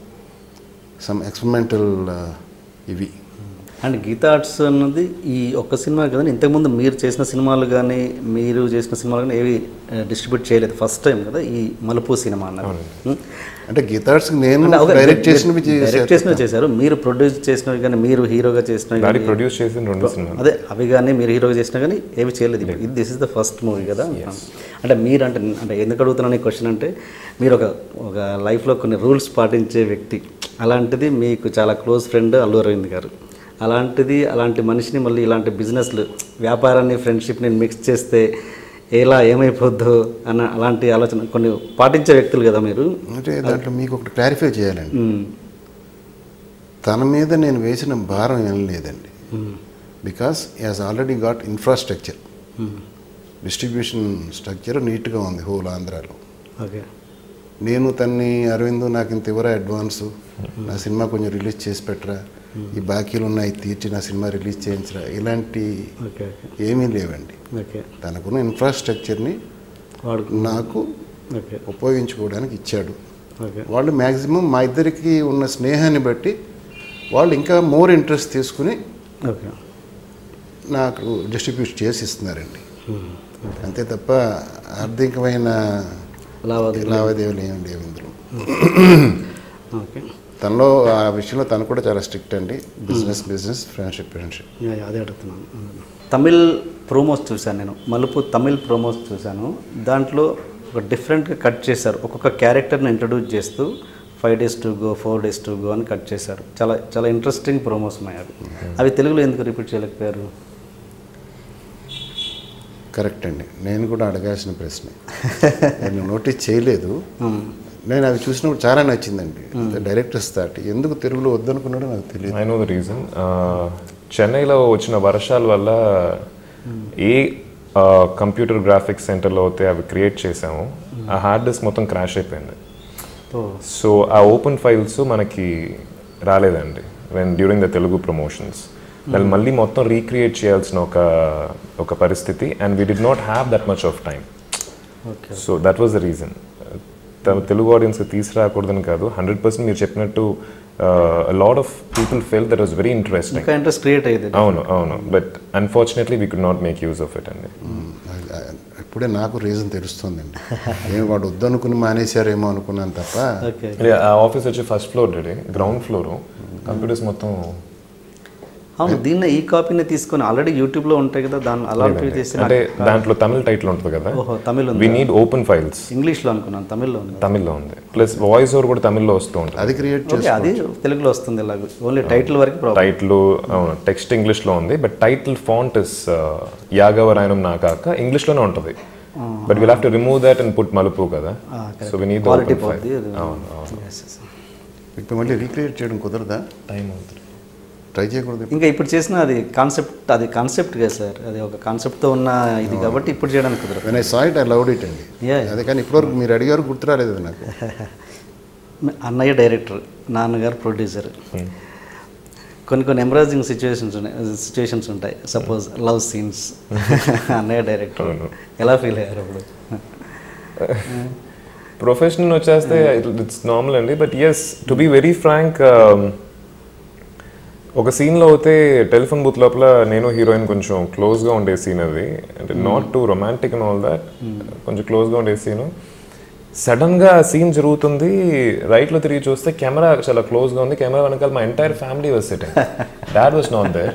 some experimental ఇవి. అండ్ గీతా ఆర్ట్స్ అన్నది ఈ ఒక్క సినిమా కదండి, ఇంతకుముందు మీరు చేసిన సినిమాలు కానీ మీరు చేసిన సినిమాలు కానీ ఏవి డిస్ట్రిబ్యూట్ చేయలేదు, ఫస్ట్ టైం కదా ఈ మలుపు సినిమా అన్నది. అంటే గీతా ఆర్ట్స్ నేను డైరెక్ట్ చేసినవి చేశారు, మీరు ప్రొడ్యూస్ చేసినవి కానీ మీరు హీరోగా చేసినవి ప్రొడ్యూస్ చేసిన 2 సినిమాలు అదే అవి కానీ మీరు హీరోగా చేసినా కానీ ఏవి చేయలేదు. ఇది this is the first movie కదా. అంటే మీరు అంటే ఎందుకు అడుగుతున్నాను ఈ క్వశ్చన్ అంటే, మీరు ఒక లైఫ్లో కొన్ని రూల్స్ పాటించే వ్యక్తి. అలాంటిది మీకు చాలా క్లోజ్ ఫ్రెండ్ అల్లు అరవింద్ గారు. అలాంటి మనిషిని మళ్ళీ ఇలాంటి బిజినెస్లు, వ్యాపారాన్ని, ఫ్రెండ్షిప్ని మిక్స్ చేస్తే ఎలా ఏమైపోద్దో అన్న అలాంటి ఆలోచన కొన్ని పాటించే వ్యక్తులు కదా మీరు. అంటే దాంట్లో మీకు ఒకటి క్లారిఫై చేయాలండి. తన మీద నేను వేసిన భారం ఏం లేదండి. Because he has already got infrastructure, distribution structure నీట్గా ఉంది హోల్ ఆంధ్రాలో. ఓకే, నేను తన్ని అరవింద్ నాకు ఇంత ఇవ్వరా అడ్వాన్సు, నా సినిమా కొంచెం రిలీజ్ చేసి పెట్టరా, ఈ బాకీలు ఉన్నాయి తీర్చి నా సినిమా రిలీజ్ చేయించరా, ఇలాంటి ఏమీ లేవండి. తనకున్న ఇన్ఫ్రాస్ట్రక్చర్ని నాకు ఉపయోగించుకోవడానికి ఇచ్చాడు. వాళ్ళు మ్యాక్సిమం మా ఇద్దరికి ఉన్న స్నేహాన్ని బట్టి వాళ్ళు ఇంకా మోర్ ఇంట్రెస్ట్ తీసుకుని నాకు డిస్ట్రిబ్యూట్ చేసి ఇస్తున్నారండి. అంతే తప్ప ఆర్థికమైన లావాదేవీలు ఏమి లేవు ఇందులో. తనలో ఆ విషయంలో తను కూడా చాలా స్ట్రిక్ట్ అండి. Business friendship. అదే అడుగుతున్నాను. తమిళ్ ప్రోమోస్ చూశాను నేను, మలుపు తమిళ్ ప్రోమోస్ చూశాను. దాంట్లో ఒక డిఫరెంట్గా కట్ చేశారు. ఒక్కొక్క క్యారెక్టర్ని ఇంట్రడ్యూస్ చేస్తూ 5 days to go 4 days to go అని కట్ చేశారు. చాలా చాలా ఇంట్రెస్టింగ్ ప్రోమోస్ ఉన్నాయి. అవి తెలుగులో ఎందుకు రిపీట్ చేయలేకపోయారు? కరెక్ట్ అండి, నేను కూడా అడగాల్సిన ప్రశ్న. నేను నోటీస్ చేయలేదు. నేను అవి చూసినప్పుడు చాలా నచ్చిందండి. డైరెక్టర్స్ థాట్ ఎందుకు తెలుగులో వద్దనుకున్నాడో నాకు తెలియదు. I know the reason. చెన్నైలో వచ్చిన వర్షాల వల్ల ఏ కంప్యూటర్ గ్రాఫిక్స్ సెంటర్లో అయితే అవి క్రియేట్ చేసాము, ఆ హార్డ్ డిస్క్ మొత్తం క్రాష్ అయిపోయింది. సో ఆ ఓపెన్ ఫైల్స్ మనకి రాలేదండి డ్యూరింగ్ ద తెలుగు ప్రమోషన్స్. దాన్ని మళ్ళీ మొత్తం రీక్రియేట్ చేయాల్సిన ఒక పరిస్థితి. And we did not have that much of time. So that was the reason. Telugu ఆడియన్స్కి తీసుకురాకూడదని కాదు, 100% మీరు చెప్పినట్టు lot of people felt that was very interesting. Interest create అయ్యేది. అవును, but unfortunately we could not make use of it అండి. ఇప్పుడే నాకు రీజన్ తెలుస్తుందండి. నేను వాడు వద్దనుకుని మానేశారేమో అనుకున్నాను తప్ప. ఆ ఆఫీస్ వచ్చి first floor, ground floor, computers మొత్తం. అవును, దీన్ని ఈ కాపీని తీసుకొని ఆల్రెడీ యూట్యూబ్లో ఉంటాయి కదా, దాన్ని అలాంటివి చేసి అంటే దాంట్లో తమిళ టైటిల్ ఉంటుంది కదా. ఓహో, Tamil we need open files. ఇంగ్లీష్లో అనుకున్నాను, తమిళ్లో ఉంది. ప్లస్ వాయిస్ ఓవర్ కూడా తమిళ్లో వస్తూ ఉంటుంది. అది క్రియేట్ ఓకే, అది తెలుగులో వస్తుంది. ఇలాగ ఓన్లీ టైటిల్ వరకు టైటిల్ అవును టెక్స్ట్ ఇంగ్లీష్లో ఉంది, బట్ టైటిల్ ఫాంట్ ఇస్ యాగవరాయనం నాకాక ఇంగ్లీష్లోనే ఉంటుంది. But will have to remove that and put మలుపు కదా. So we need quality open file. పోద్ది. ఇప్పుడు మళ్ళీ రీక్రియేట్ చేయడం కుదరదా? టైం అవుతుంది. ట్రై చేయకూడదు. ఇంకా ఇప్పుడు చేసిన అది కాన్సెప్ట్ కదా సార్, అది ఒక కాన్సెప్ట్తో ఉన్న ఇది కాబట్టి ఇప్పుడు చేయడానికి కుదరదు. When I saw it I loved it అండి. అదే కానీ ఇప్పటివరకు మీరు అడిగారు గుర్తు రాలేదు నాకు. అన్నయ్య డైరెక్టర్, నాన్నగారు ప్రొడ్యూసర్. కొన్ని ఎంబరాజింగ్ సిచ్యువేషన్స్ ఉంటాయి. సపోజ్ లవ్ సీన్స్, అన్నయ్య డైరెక్టర్, ఎలా ఫీల్ అయ్యారు అప్పుడు? ప్రొఫెషనల్ వచ్చేస్తే ఇట్స్ నార్మల్ అండి. But yes, to be very frank, ఒక సీన్లో అయితే టెలిఫోన్ బూత్ లోపల నేను హీరోయిన్ కొంచెం క్లోజ్గా ఉండే సీన్ అది. అంటే not to romantic and all that, కొంచెం క్లోజ్గా ఉండే సీను. సడన్గా సీన్ జరుగుతుంది, రైట్లో తిరిగి చూస్తే కెమెరా చాలా క్లోజ్గా ఉంది. కెమెరా వెనకాల మా entire family was sitting. Dad was not there.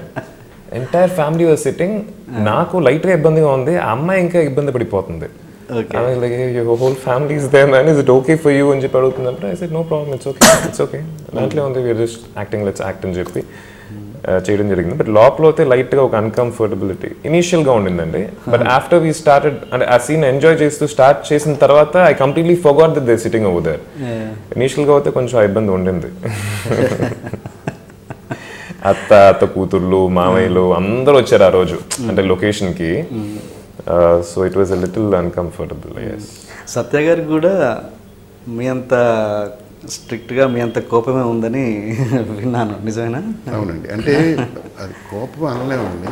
Entire family was sitting. నాకు లైట్గా ఇబ్బందిగా ఉంది, ఆ అమ్మాయి ఇంకా ఇబ్బంది పడిపోతుంది. Whole family is there man, is it okay for you అని చెప్పి అడుగుతున్నప్పుడు I said no problem, it's okay దాంట్లో ఉంది, we're just acting, let's act అని చెప్పి చేయడం జరిగింది. బట్ లోపల అయితే లైట్గా ఒక అన్కంఫర్టబిలిటీ ఇనీషియల్గా ఉండిందండి. బట్ ఆఫ్టర్ వీ స్టార్టెడ్, అంటే ఆ సీన్ ఎంజాయ్ చేస్తూ స్టార్ట్ చేసిన తర్వాత I completely forgot that they sitting over there. ఇనీషియల్గా అయితే కొంచెం ఇబ్బంది ఉండింది. అత్త కూతుర్లు మామయ్యలు అందరూ వచ్చారు ఆ రోజు అంటే లొకేషన్కి. So it was a little uncomfortable. Satya గారికి కూడా మీ అంత స్ట్రిక్ట్గా మీ అంత కోపమే ఉందని విన్నాను, నిజమేనా? అవునండి, అంటే అది కోపం అనలేమండి.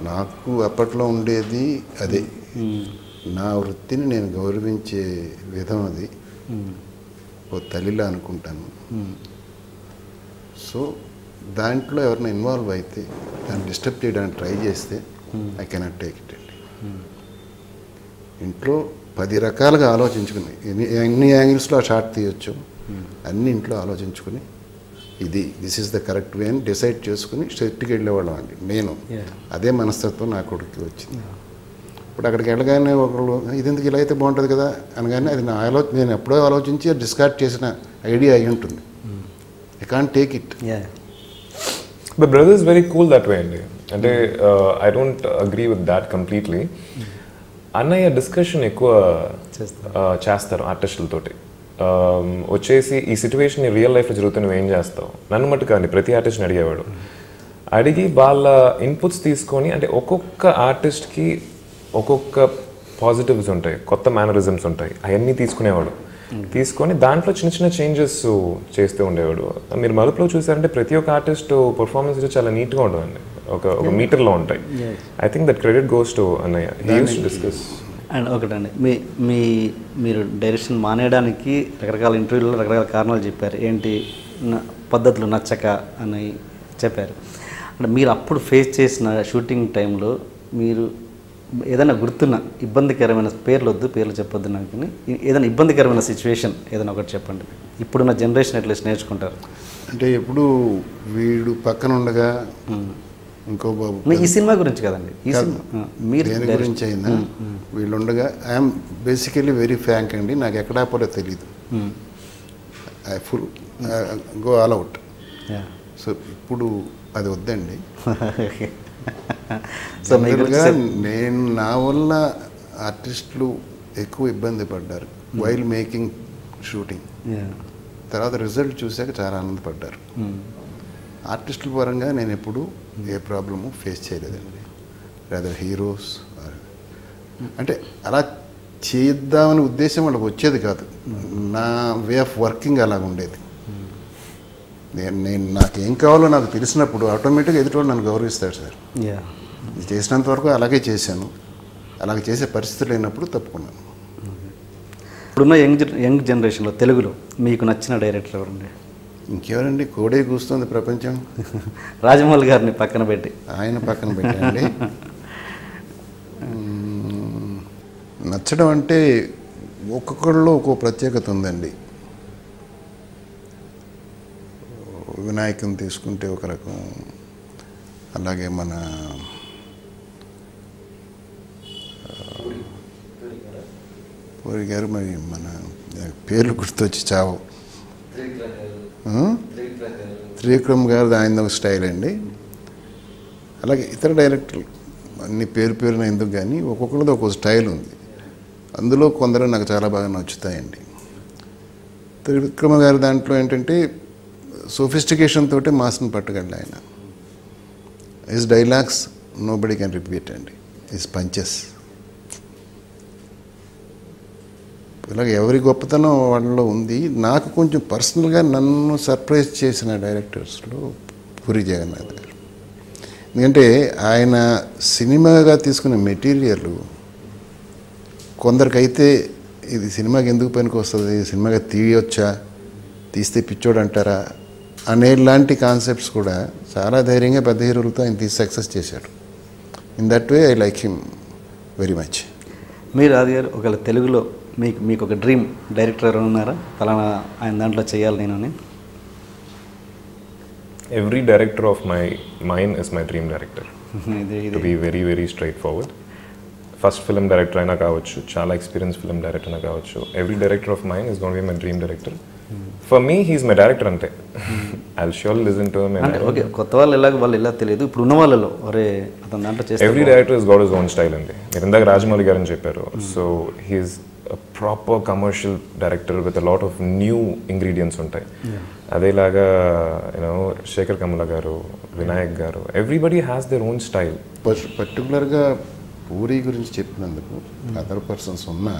నాకు అప్పట్లో ఉండేది అదే, నా వృత్తిని నేను గౌరవించే విధం అది. ఓ తల్లిలా అనుకుంటాను. సో దాంట్లో ఎవరైనా ఇన్వాల్వ్ అయితే, దాన్ని డిస్టర్బ్ చేయడానికి ట్రై చేస్తే ఐ కెనాట్ టేక్ ఇట్ అండి. ఇంట్లో 10 రకాలుగా ఆలోచించుకుని ఎన్ని యాంగిల్స్లో ఆ షార్ట్ తీయొచ్చు అన్ని ఇంట్లో ఆలోచించుకుని this is the correct way అని డిసైడ్ చేసుకుని సెట్కి వెళ్ళేవాళ్ళం అండి. నేను అదే మనస్తత్వం నా కొడుకు వచ్చింది. ఇప్పుడు అక్కడికి వెళ్ళగానే ఒకళ్ళు ఇది ఎందుకు ఇలా అయితే బాగుంటుంది కదా అనగానే అది నేను ఎప్పుడో ఆలోచించి డిస్కార్డ్ చేసిన ఐడియా అయి ఉంటుంది. I can't take it. But brother is very cool that way అండి. అంటే I don't agree with that completely. అన్నయ్య డిస్కషన్ ఎక్కువ చేస్తారు ఆర్టిస్టులతోటి. వచ్చేసి ఈ సిచ్యువేషన్ రియల్ లైఫ్లో జరుగుతుంది, నువ్వు ఏం చేస్తావు, నన్ను మట్టు కానీ ప్రతి ఆర్టిస్ట్ని అడిగేవాడు. అడిగి వాళ్ళ ఇన్పుట్స్ తీసుకొని, అంటే ఒక్కొక్క ఆర్టిస్ట్కి ఒక్కొక్క పాజిటివ్స్ ఉంటాయి, కొత్త మేనరిజమ్స్ ఉంటాయి, అవన్నీ తీసుకునేవాడు. తీసుకొని దాంట్లో చిన్న చిన్న చేంజెస్ చేస్తూ ఉండేవాడు. మీరు మలుపులో చూసారంటే ప్రతి ఒక్క ఆర్టిస్ట్ పర్ఫార్మెన్స్ చాలా నీట్గా ఉంటుందండి, ఒక మీటర్లో ఉంటాయి. I think that credit goes to అన్నయ్య. హి యూజ్డ్ టు డిస్కస్. అండ్ ఒకటండి, మీరు డైరెక్షన్ మానేయడానికి రకరకాల ఇంటర్వ్యూలో రకరకాల కారణాలు చెప్పారు. ఏంటి పద్ధతులు నచ్చక అని చెప్పారు. అంటే మీరు అప్పుడు ఫేస్ చేసిన షూటింగ్ టైంలో మీరు ఏదైనా గుర్తున్న ఇబ్బందికరమైన, పేర్లు చెప్పొద్దు నాకు, కానీ ఏదైనా ఇబ్బందికరమైన సిచ్యువేషన్ ఏదైనా ఒకటి చెప్పండి. ఇప్పుడున్న జనరేషన్ ఎట్లీస్ట్ నేర్చుకుంటారు. అంటే ఎప్పుడు వీడు పక్కన ఉండగా ఇంకో బాబు, ఈ సినిమా గురించి కదండి, ఈ సినిమా మీరు దేని గురించి అయినా వీళ్ళు ఉండగా ఐఎమ్ బేసికలీ వెరీ ఫ్రాంక్ అండి. నాకు ఎక్కడా పోలే తెలీదు. I full go all out. So ఇప్పుడు అది వద్దండి. సో నేను నా వల్ల ఆర్టిస్టులు ఎక్కువ ఇబ్బంది పడ్డారు వైల్ మేకింగ్ షూటింగ్. తర్వాత రిజల్ట్ చూశాక చాలా ఆనందపడ్డారు. ఆర్టిస్టుల పరంగా నేను ఎప్పుడు ఏ ప్రాబ్లము ఫేస్ చేయలేదండి. లేదా హీరోస్ అంటే అలా చేద్దామనే ఉద్దేశం వాళ్ళకి వచ్చేది కాదు. నా వే ఆఫ్ వర్కింగ్ అలాగ ఉండేది. నేను నాకేం కావాలో నాకు తెలిసినప్పుడు ఆటోమేటిక్గా ఎదుటివాడు నన్ను గౌరవిస్తాడు సార్. చేసినంత వరకు అలాగే చేశాను. అలాగే చేసే పరిస్థితులు లేనప్పుడు తప్పుకున్నాను. ఇప్పుడున్న యంగ్ జనరేషన్లో తెలుగులో మీకు నచ్చిన డైరెక్టర్ ఎవరండి? ఇంకెవరండి, కోడే కూస్తుంది ప్రపంచం. రాజమౌళి గారిని పక్కన పెట్టి, ఆయన పక్కన పెట్టండి. నచ్చడం అంటే ఒక్కొక్కళ్ళలో ఒక్కో ప్రత్యేకత ఉందండి. వినాయకుని తీసుకుంటే ఒక రకం, అలాగే మన పూరి గారు మరి మన పేర్లు గుర్తొచ్చి చావు. త్రివిక్రమ్ గారు ఆయన ఒక స్టైల్ అండి. అలాగే ఇతర డైరెక్టర్లు అన్ని పేరున ఎందుకు కానీ ఒక్కొక్కరిది ఒక్కొక్క స్టైల్ ఉంది. అందులో కొందరు నాకు చాలా బాగా నచ్చుతాయండి. త్రివిక్రమ గారి దాంట్లో ఏంటంటే సోఫిస్టికేషన్ తోటి మాస్ని పట్టగలడు ఆయన. His dialogues nobody can repeat అండి. హిస్ పంచెస్ ఇలాగ ఎవరి గొప్పతనం వాళ్ళలో ఉంది. నాకు కొంచెం పర్సనల్గా నన్ను సర్ప్రైజ్ చేసిన డైరెక్టర్స్లో పూరి జగన్నాథ్ గారు. ఎందుకంటే ఆయన సినిమాగా తీసుకున్న మెటీరియల్ కొందరికైతే ఇది సినిమాకి ఎందుకు పనికి వస్తుంది, సినిమాగా తీయొచ్చా, తీస్తే పిచ్చోడు అంటారా అనేలాంటి కాన్సెప్ట్స్ కూడా చాలా ధైర్యంగా పెద్ద హీరోలతో ఆయన తీసి సక్సెస్ చేశాడు. In that way I like him very much. మీరు ఆది గారు ఒకవేళ తెలుగులో మీకు ఒక డ్రీమ్ డైరెక్టర్ ఎవరు ఉన్నారా, ఫలానా ఆయన దాంట్లో చేయాలి నేను అని? Every director of mine is my dream director. To be very, very straightforward. First film director అయినా కావచ్చు, చాలా ఎక్స్పీరియన్స్ ఫిల్మ్ డైరెక్టర్ అయినా కావచ్చు, every director of mine is going to be my dream director. For me, he's my director అంతే. I'll surely listen to him. అంటే okay, కొత్త వాళ్ళు ఎలా తెలియదు, ఇప్పుడు ఉన్న వాళ్ళలో ఒరే అతను దాంట్లో చేస్తే every director has got his own style అండి. మీరు ఇందాక రాజమౌళి గారు అని చెప్పారు. So he's a proper commercial director with a lot of new ingredients ఉంటాయి. అదేలాగా శేఖర్ కమల గారు, వినాయక్ గారు, everybody has their own style. పర్టికులర్గా పూరి గురించి చెప్పినందుకు అదర్ పర్సన్స్ ఉన్నా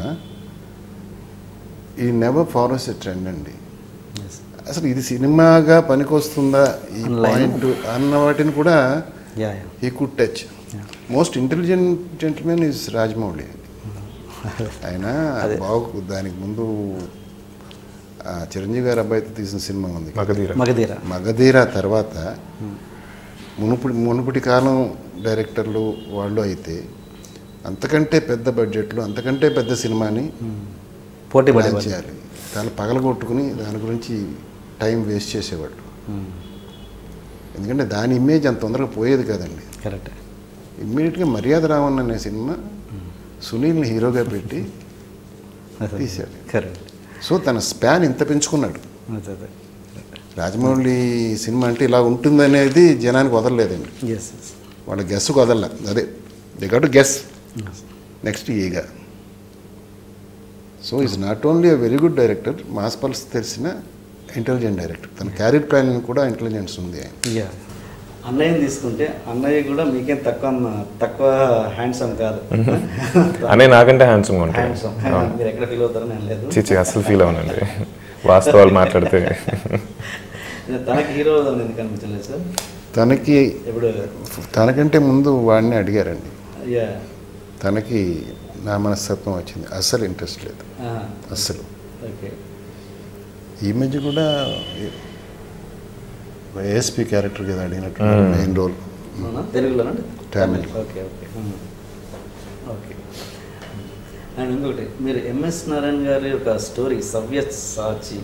ఈ నెవర్ ఫాలోస్ ఎ ట్రెండ్ అండి. అసలు ఇది సినిమాగా పనికొస్తుందా ఈ పాయింట్ అన్న వాటిని కూడా he could touch. Most intelligent gentlemen is Rajamouli. ఆయన దానికి ముందు చిరంజీవి గారి అబ్బాయితో తీసిన సినిమా ఉంది మగధీర. తర్వాత మునుపటి కాలం డైరెక్టర్లు వాళ్ళు అయితే అంతకంటే పెద్ద బడ్జెట్లు, అంతకంటే పెద్ద సినిమాని పోటీ చేయాలి, దాన్ని పగలగొట్టుకుని దాని గురించి టైం వేస్ట్ చేసేవాళ్ళు. ఎందుకంటే దాని ఇమేజ్ అంత తొందరగా పోయేది కదండి. కరెక్ట్. ఇమ్మీడియట్గా మర్యాద రావణ్ అనే సినిమా సునీల్ని హీరోగా పెట్టి తీశాడు. కరెక్ట్. సో తన స్పాన్ ఇంత పెంచుకున్నాడు. రాజమౌళి సినిమా అంటే ఇలా ఉంటుందనేది జనానికి వదలలేదండి. వాళ్ళ గెస్కు వదల, అదే they got to guess next Eega. So is not only a very good director, mass pulse తెలిసిన ఇంటెలిజెంట్ డైరెక్టర్. తన క్యారియర్ ప్లానింగ్ కూడా ఇంటెలిజెన్స్ ఉంది ఆయన. అన్నయ్యని తీసుకుంటే అన్నయ్య కూడా మీకేం తక్కువ హ్యాండ్సమ్ కాదు. అన్నయ్య నాకంటే హ్యాండ్సమ్గా ఉంటాడు. మీరు ఎక్కడ ఫీల్ అవుతారో నేను లేదు. చిచి అసలు ఫీల్ అవునండి, వాస్తవాలు మాట్లాడితే. తనకి హీరో ఎందుకు అనిపించలేదు సార్? తనకంటే ముందు వాడిని అడిగారండి. తనకి నా మనస్తత్వం వచ్చింది, అస్సలు ఇంట్రెస్ట్ లేదు అస్సలు. ఈ మధ్య కూడా ఏఎస్పీ క్యారెక్టర్ కదా అడిగినట్టు మెయిన్ రోల్ తెలుగులోనండి, Tamil. Okay okay okay. And ఇంకొకటి, మీరు ఎంఎస్ నారాయణ గారి ఒక స్టోరీ సవ్యసాచి,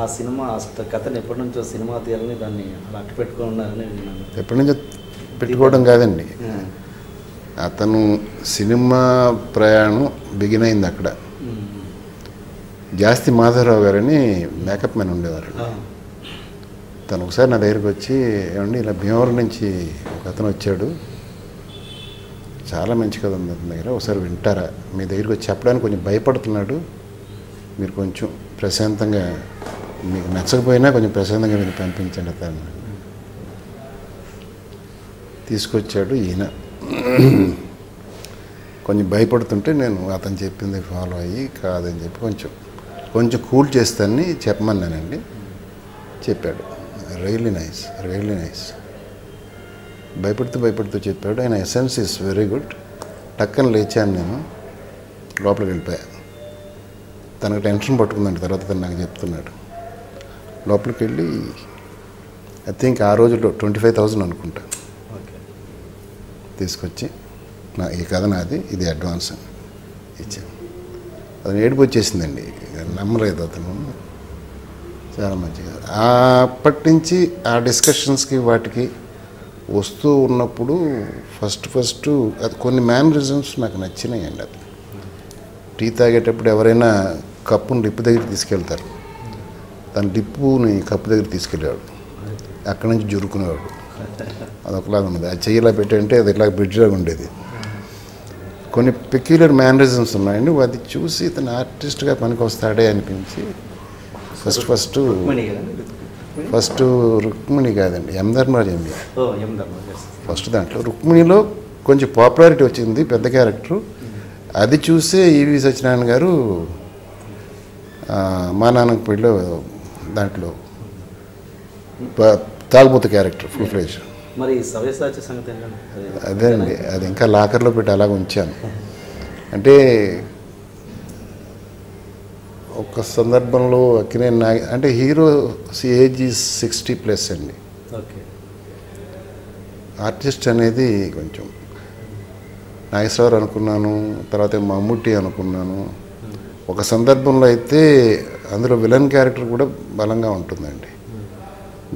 ఆ సినిమా కథను ఎప్పటి నుంచో సినిమా తీయాలని దాన్ని అలా అట్టు పెట్టుకున్నారని విన్నాను. ఎప్పటి నుంచో పెట్టుకోవడం కాదండి, అతను సినిమా ప్రయాణం బిగిన్ అయింది అక్కడ. జాస్తి మాధవరావు గారని మేకప్ మ్యాన్ ఉండేవారు. తను ఒకసారి నా దగ్గరికి వచ్చి, ఏమండి ఇలా భీమవరం నుంచి ఒక అతను వచ్చాడు, చాలా మంచి కథ ఉంది అతని దగ్గర, ఒకసారి వింటారా, మీ దగ్గరికి వచ్చి చెప్పడానికి కొంచెం భయపడుతున్నాడు, మీరు కొంచెం ప్రశాంతంగా, మీకు నచ్చకపోయినా కొంచెం ప్రశాంతంగా మీరు పంపించండి అతను. తీసుకొచ్చాడు ఈయన. కొంచెం భయపడుతుంటే నేను అతను చెప్పింది ఫాలో అయ్యి కాదని చెప్పి కొంచెం కూల్ చేస్తానని చెప్పమన్నానండి. చెప్పాడు. Really nice, really nice. భయపడుతూ చెప్పాడు. ఆయన ఎసెన్స్ ఇస్ వెరీ గుడ్. టక్కన లేచాను నేను, లోపలికి వెళ్ళిపోయా. తనకు టెన్షన్ పట్టుకుందండి. తర్వాత తను నాకు చెప్తున్నాడు. లోపలికి వెళ్ళి ఐ థింక్ ఆ రోజుల్లో 25,000 అనుకుంటా తీసుకొచ్చి, ఈ కథ నాది, ఇది అడ్వాన్స్ అని ఇచ్చాను. అతను ఏడుపు వచ్చేసిందండి, నమ్మలేదు అతను. చాలా మంచిగా అప్పటి నుంచి ఆ డిస్కషన్స్కి వాటికి వస్తూ ఉన్నప్పుడు ఫస్ట్ అది కొన్ని మ్యానరిజమ్స్ నాకు నచ్చినాయండి. అది టీ తాగేటప్పుడు ఎవరైనా కప్పును లిప్పు దగ్గర తీసుకెళ్తారు, తన లిప్పుని కప్పు దగ్గర తీసుకెళ్ళేవాడు, అక్కడి నుంచి జురుకునేవాడు. అదొకలాగా ఉండేది. అది చెయ్యిలా పెట్టంటే అది ఇట్లా బ్రిడ్జ్లాగా ఉండేది. కొన్ని పెక్యులర్ మేనరిజమ్స్ ఉన్నాయండి. అది చూసి ఇతను ఆర్టిస్ట్గా పనికి వస్తాడే అనిపించి ఫస్ట్ రుక్మిణి కాదండి, యమధర్మరాజు ఎంబీ ఫస్ట్. దాంట్లో రుక్మిణిలో కొంచెం పాపులారిటీ వచ్చింది, పెద్ద క్యారెక్టరు. అది చూసే ఈవి సత్యనారాయణ గారు మా నాన్నకు పెళ్ళిలో దాంట్లో తాగుబోతు క్యారెక్టర్ ఫుల్ ఫ్లెజ్. మరి సవ్యసాచి సంగతి అదేనండి, అది ఇంకా లాకర్లో పెట్టి అలాగ ఉంచాను. అంటే ఒక సందర్భంలో అక్కినేని అంటే హీరో ఏజ్ 60+ అండి. ఓకే. ఆర్టిస్ట్ అనేది కొంచెం నాగేశ్వరరావు అనుకున్నాను, తర్వాత మమ్ముట్టి అనుకున్నాను. ఒక సందర్భంలో అయితే అందులో విలన్ క్యారెక్టర్ కూడా బలంగా ఉంటుందండి.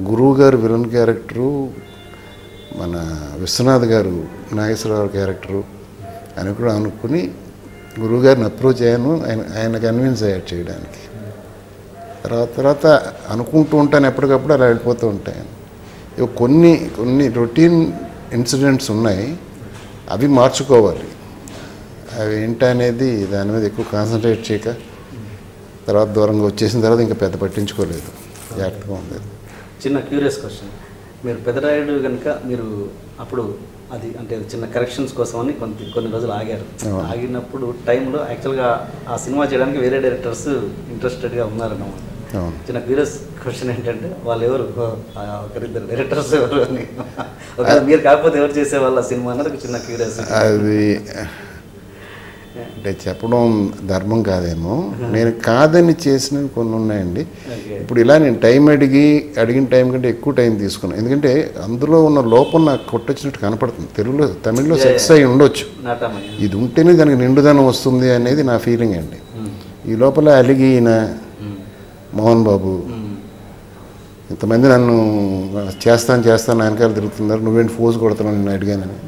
గురువు గారు విలన్ క్యారెక్టరు, మన విశ్వనాథ్ గారు నాగేశ్వరరావు క్యారెక్టరు అని కూడా అనుకుని గురువుగారిని అప్రోచ్ అయ్యాను. ఆయన కన్విన్స్ అయ్యాడు చేయడానికి. తర్వాత అనుకుంటూ ఉంటాను, ఎప్పటికప్పుడు అలా వెళ్ళిపోతూ ఉంటాను. కొన్ని రొటీన్ ఇన్సిడెంట్స్ ఉన్నాయి, అవి మార్చుకోవాలి. అవి ఏంటనేది దాని మీద ఎక్కువ కాన్సన్ట్రేట్ చేయక తర్వాత దూరంగా వచ్చేసిన తర్వాత ఇంకా పెద్ద పట్టించుకోలేదు, జాగ్రత్తగా ఉండేది. చిన్న క్యూరియస్ క్వశ్చన్, మీరు పెదరాయుడు కనుక మీరు అప్పుడు అది అంటే చిన్న కరెక్షన్స్ కోసం అని కొన్ని రోజులు ఆగారు. ఆగినప్పుడు టైంలో యాక్చువల్గా ఆ సినిమా చేయడానికి వేరే డైరెక్టర్స్ ఇంట్రెస్టెడ్గా ఉన్నారన్నమాట. చిన్న క్యూరియస్ క్వశ్చన్ ఏంటంటే వాళ్ళు ఎవరు, ఒకరిద్దరు డైరెక్టర్స్ ఎవరు అని, మీరు కాకపోతే ఎవరు చేసేవాళ్ళ సినిమా అన్నది చిన్న క్యూరియస్. అది అంటే చెప్పడం ధర్మం కాదేమో, నేను కాదని చేసినవి కొన్ని ఉన్నాయండి. ఇప్పుడు ఇలా నేను టైం అడిగిన టైం కంటే ఎక్కువ టైం తీసుకున్నాను. ఎందుకంటే అందులో ఉన్న లోపం నాకు కొట్టొచ్చినట్టు కనపడుతుంది. తమిళ్లో సెక్స్ అయి ఉండొచ్చు, ఇది ఉంటేనే దానికి నిండుదనం వస్తుంది అనేది నా ఫీలింగ్ అండి. ఈ లోపల అలిగిన మోహన్ బాబు ఇంతమంది నన్ను చేస్తాను వెనకాల తిరుగుతున్నారు, నువ్వేంటి ఫోజ్ కొడుతున్నావు నేను అడిగానని.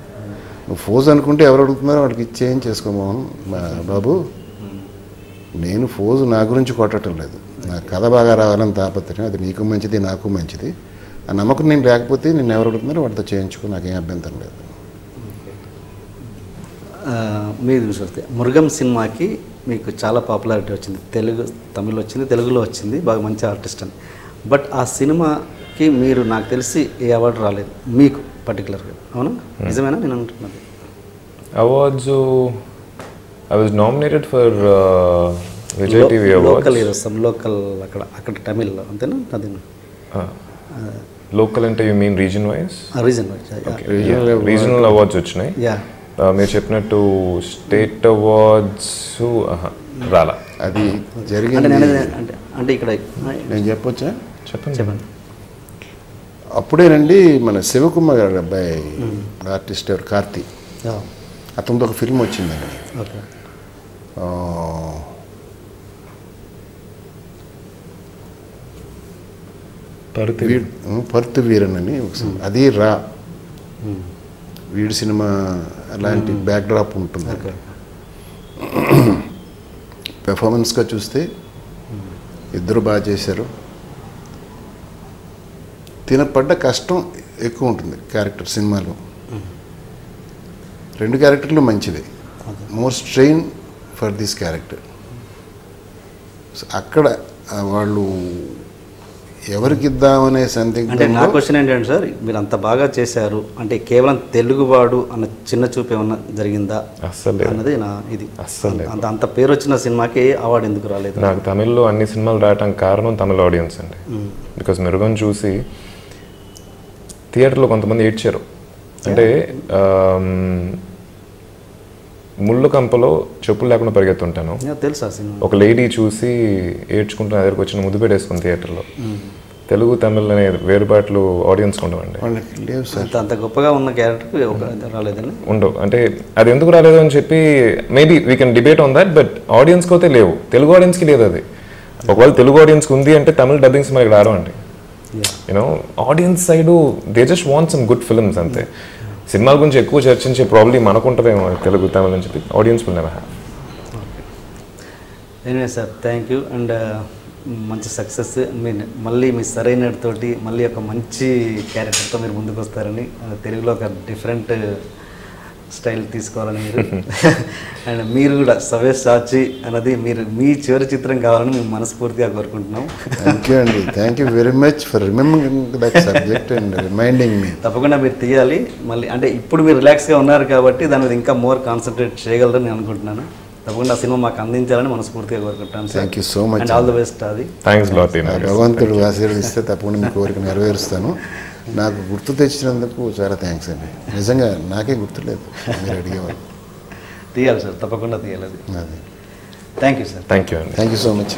నువ్వు ఫోజ్ అనుకుంటే ఎవరు అడుగుతున్నారో వాడికి ఇచ్చేం చేసుకో మోహన్ బాబు, నేను ఫోజ్ నా గురించి కొట్టడం లేదు, నా కథ బాగా రావాలని తాపత్రయం, అది నీకు మంచిది నాకు మంచిది. ఆ నమ్మకం నేను లేకపోతే నేను ఎవరు అడుగుతున్నారో వాటితో చేయించుకో, నాకేం అభ్యంతరం లేదు. మీరు చూస్తే మురుగం సినిమాకి మీకు చాలా పాపులారిటీ వచ్చింది, తమిళ్ వచ్చింది, తెలుగులో వచ్చింది, బాగా మంచి ఆర్టిస్ట్ అని. బట్ ఆ సినిమాకి మీరు నాకు తెలిసి ఏ అవార్డు రాలేదు మీకు పర్టికులర్గా, అవునా? నిజమేనా నేను అంటున్నది? Awards I was nominated for Vijay TV awards. Local అక్కడ తమిళ్లో అంతేనా? అది లోకల్ అంటే you mean reason wise? Regional awards వచ్చినాయి. మీరు చెప్పినట్టు స్టేట్ అవార్డ్స్ రాలా. అది జరిగింది అంటే ఇక్కడ నేను చెప్పొచ్చా? చెప్పండి. అప్పుడేనండి మన శివకుమార్ గారి అబ్బాయి ఆర్టిస్ట్ ఎవరు, కార్తీ, అతనితో ఒక ఫిల్మ్ వచ్చిందండి. పరుతు వీరన్ అని ఒక సినిమా, అది వీడి సినిమా అలాంటి బ్యాక్డ్రాప్ ఉంటుంది. పెర్ఫార్మెన్స్గా చూస్తే ఇద్దరు బాగా చేశారు. తినపడ్డ కష్టం ఎక్కువ ఉంటుంది క్యారెక్టర్ సినిమాలో. 2 క్యారెక్టర్లు మంచిదే, more strain for this character. అక్కడ వాళ్ళు ఎవరికి ఇద్దామనే సందిగ్ధం. అంటే నా క్వశ్చన్ ఏంటంటే సార్, మీరు అంత బాగా చేశారు అంటే కేవలం తెలుగువాడు అన్న చిన్న చూపు ఏమన్నా జరిగిందా అన్నది నా ఇది. అంత పేరు వచ్చిన సినిమాకి అవార్డు ఎందుకు రాలేదు? నాకు తమిళ్లో అన్ని సినిమాలు రావడానికి కారణం తమిళ ఆడియన్స్ అండి. బికాస్ మెరుగన్ చూసి థియేటర్లో కొంతమంది ఏడ్చారు. అంటే ముళ్ళు కంపలో చెప్పులు లేకుండా పరిగెత్తుంటాను, తెలుసా? ఒక లేడీ చూసి ఏడ్చుకుంటున్న దగ్గరకు వచ్చిన ముద్దు పెట్టేసుకుని థియేటర్లో. తెలుగు తమిళ్ అనే వేరుబాట్లు ఆడియన్స్ ఉండవండి. అంత గొప్పగా ఉన్న క్యారెక్టర్ రాలేదని ఉండవు. అంటే అది ఎందుకు రాలేదు అని చెప్పి maybe we can debate on that, but ఆడియన్స్కి అయితే లేవు, తెలుగు ఆడియన్స్కి లేదు. అది ఒకవేళ తెలుగు ఆడియన్స్కి ఉంది అంటే తమిళ డబ్బింగ్స్ మనకి రావండి. You know audience side they just want some good films అంతే. సినిమాల గురించి ఎక్కువ చర్చించే ప్రాబ్లమ్ మనకుంటుందేమో తెలుగు తమిళ అని చెప్పి audience will never have. Anyway sir, thank you and మంచి సక్సెస్. మీరు మళ్ళీ మీ సరైనతోటి మళ్ళీ ఒక మంచి క్యారెక్టర్తో మీరు ముందుకు వస్తారని, తెలుగులో ఒక డిఫరెంట్ స్టైల్ తీసుకోవాలని మీరు అండ్ మీరు కూడా సవ్య సాచి అన్నది మీరు మీ చివరి చిత్రం కావాలని మేము మనస్ఫూర్తిగా కోరుకుంటున్నాం. థ్యాంక్ యూ అండి, thank you very much for remembering that subject and reminding me. తప్పకుండా మీరు తీయాలి మళ్ళీ. అంటే ఇప్పుడు మీరు రిలాక్స్గా ఉన్నారు కాబట్టి దాని మీద ఇంకా మోర్ కాన్సన్ట్రేట్ చేయగలరని నేను అనుకుంటున్నాను. తప్పకుండా ఆ సినిమా మాకు అందించాలని మనస్ఫూర్తిగా కోరుకుంటాను. Thank you so much and all the best. అది థ్యాంక్స్ లాట్. భగవంతుడు ఆశీర్వదిస్తే తప్పకుండా మీ కోరిక నెరవేరుస్తాను. నాకు గుర్తు తెచ్చినందుకు చాలా థ్యాంక్స్ అండి. నిజంగా నాకే గుర్తులేదు, మీరు అడిగేవాళ్ళు. తీయాలి సార్, తప్పకుండా తీయాలి. అది అదే. Thank you sir. Thank you అండి. Thank you so much.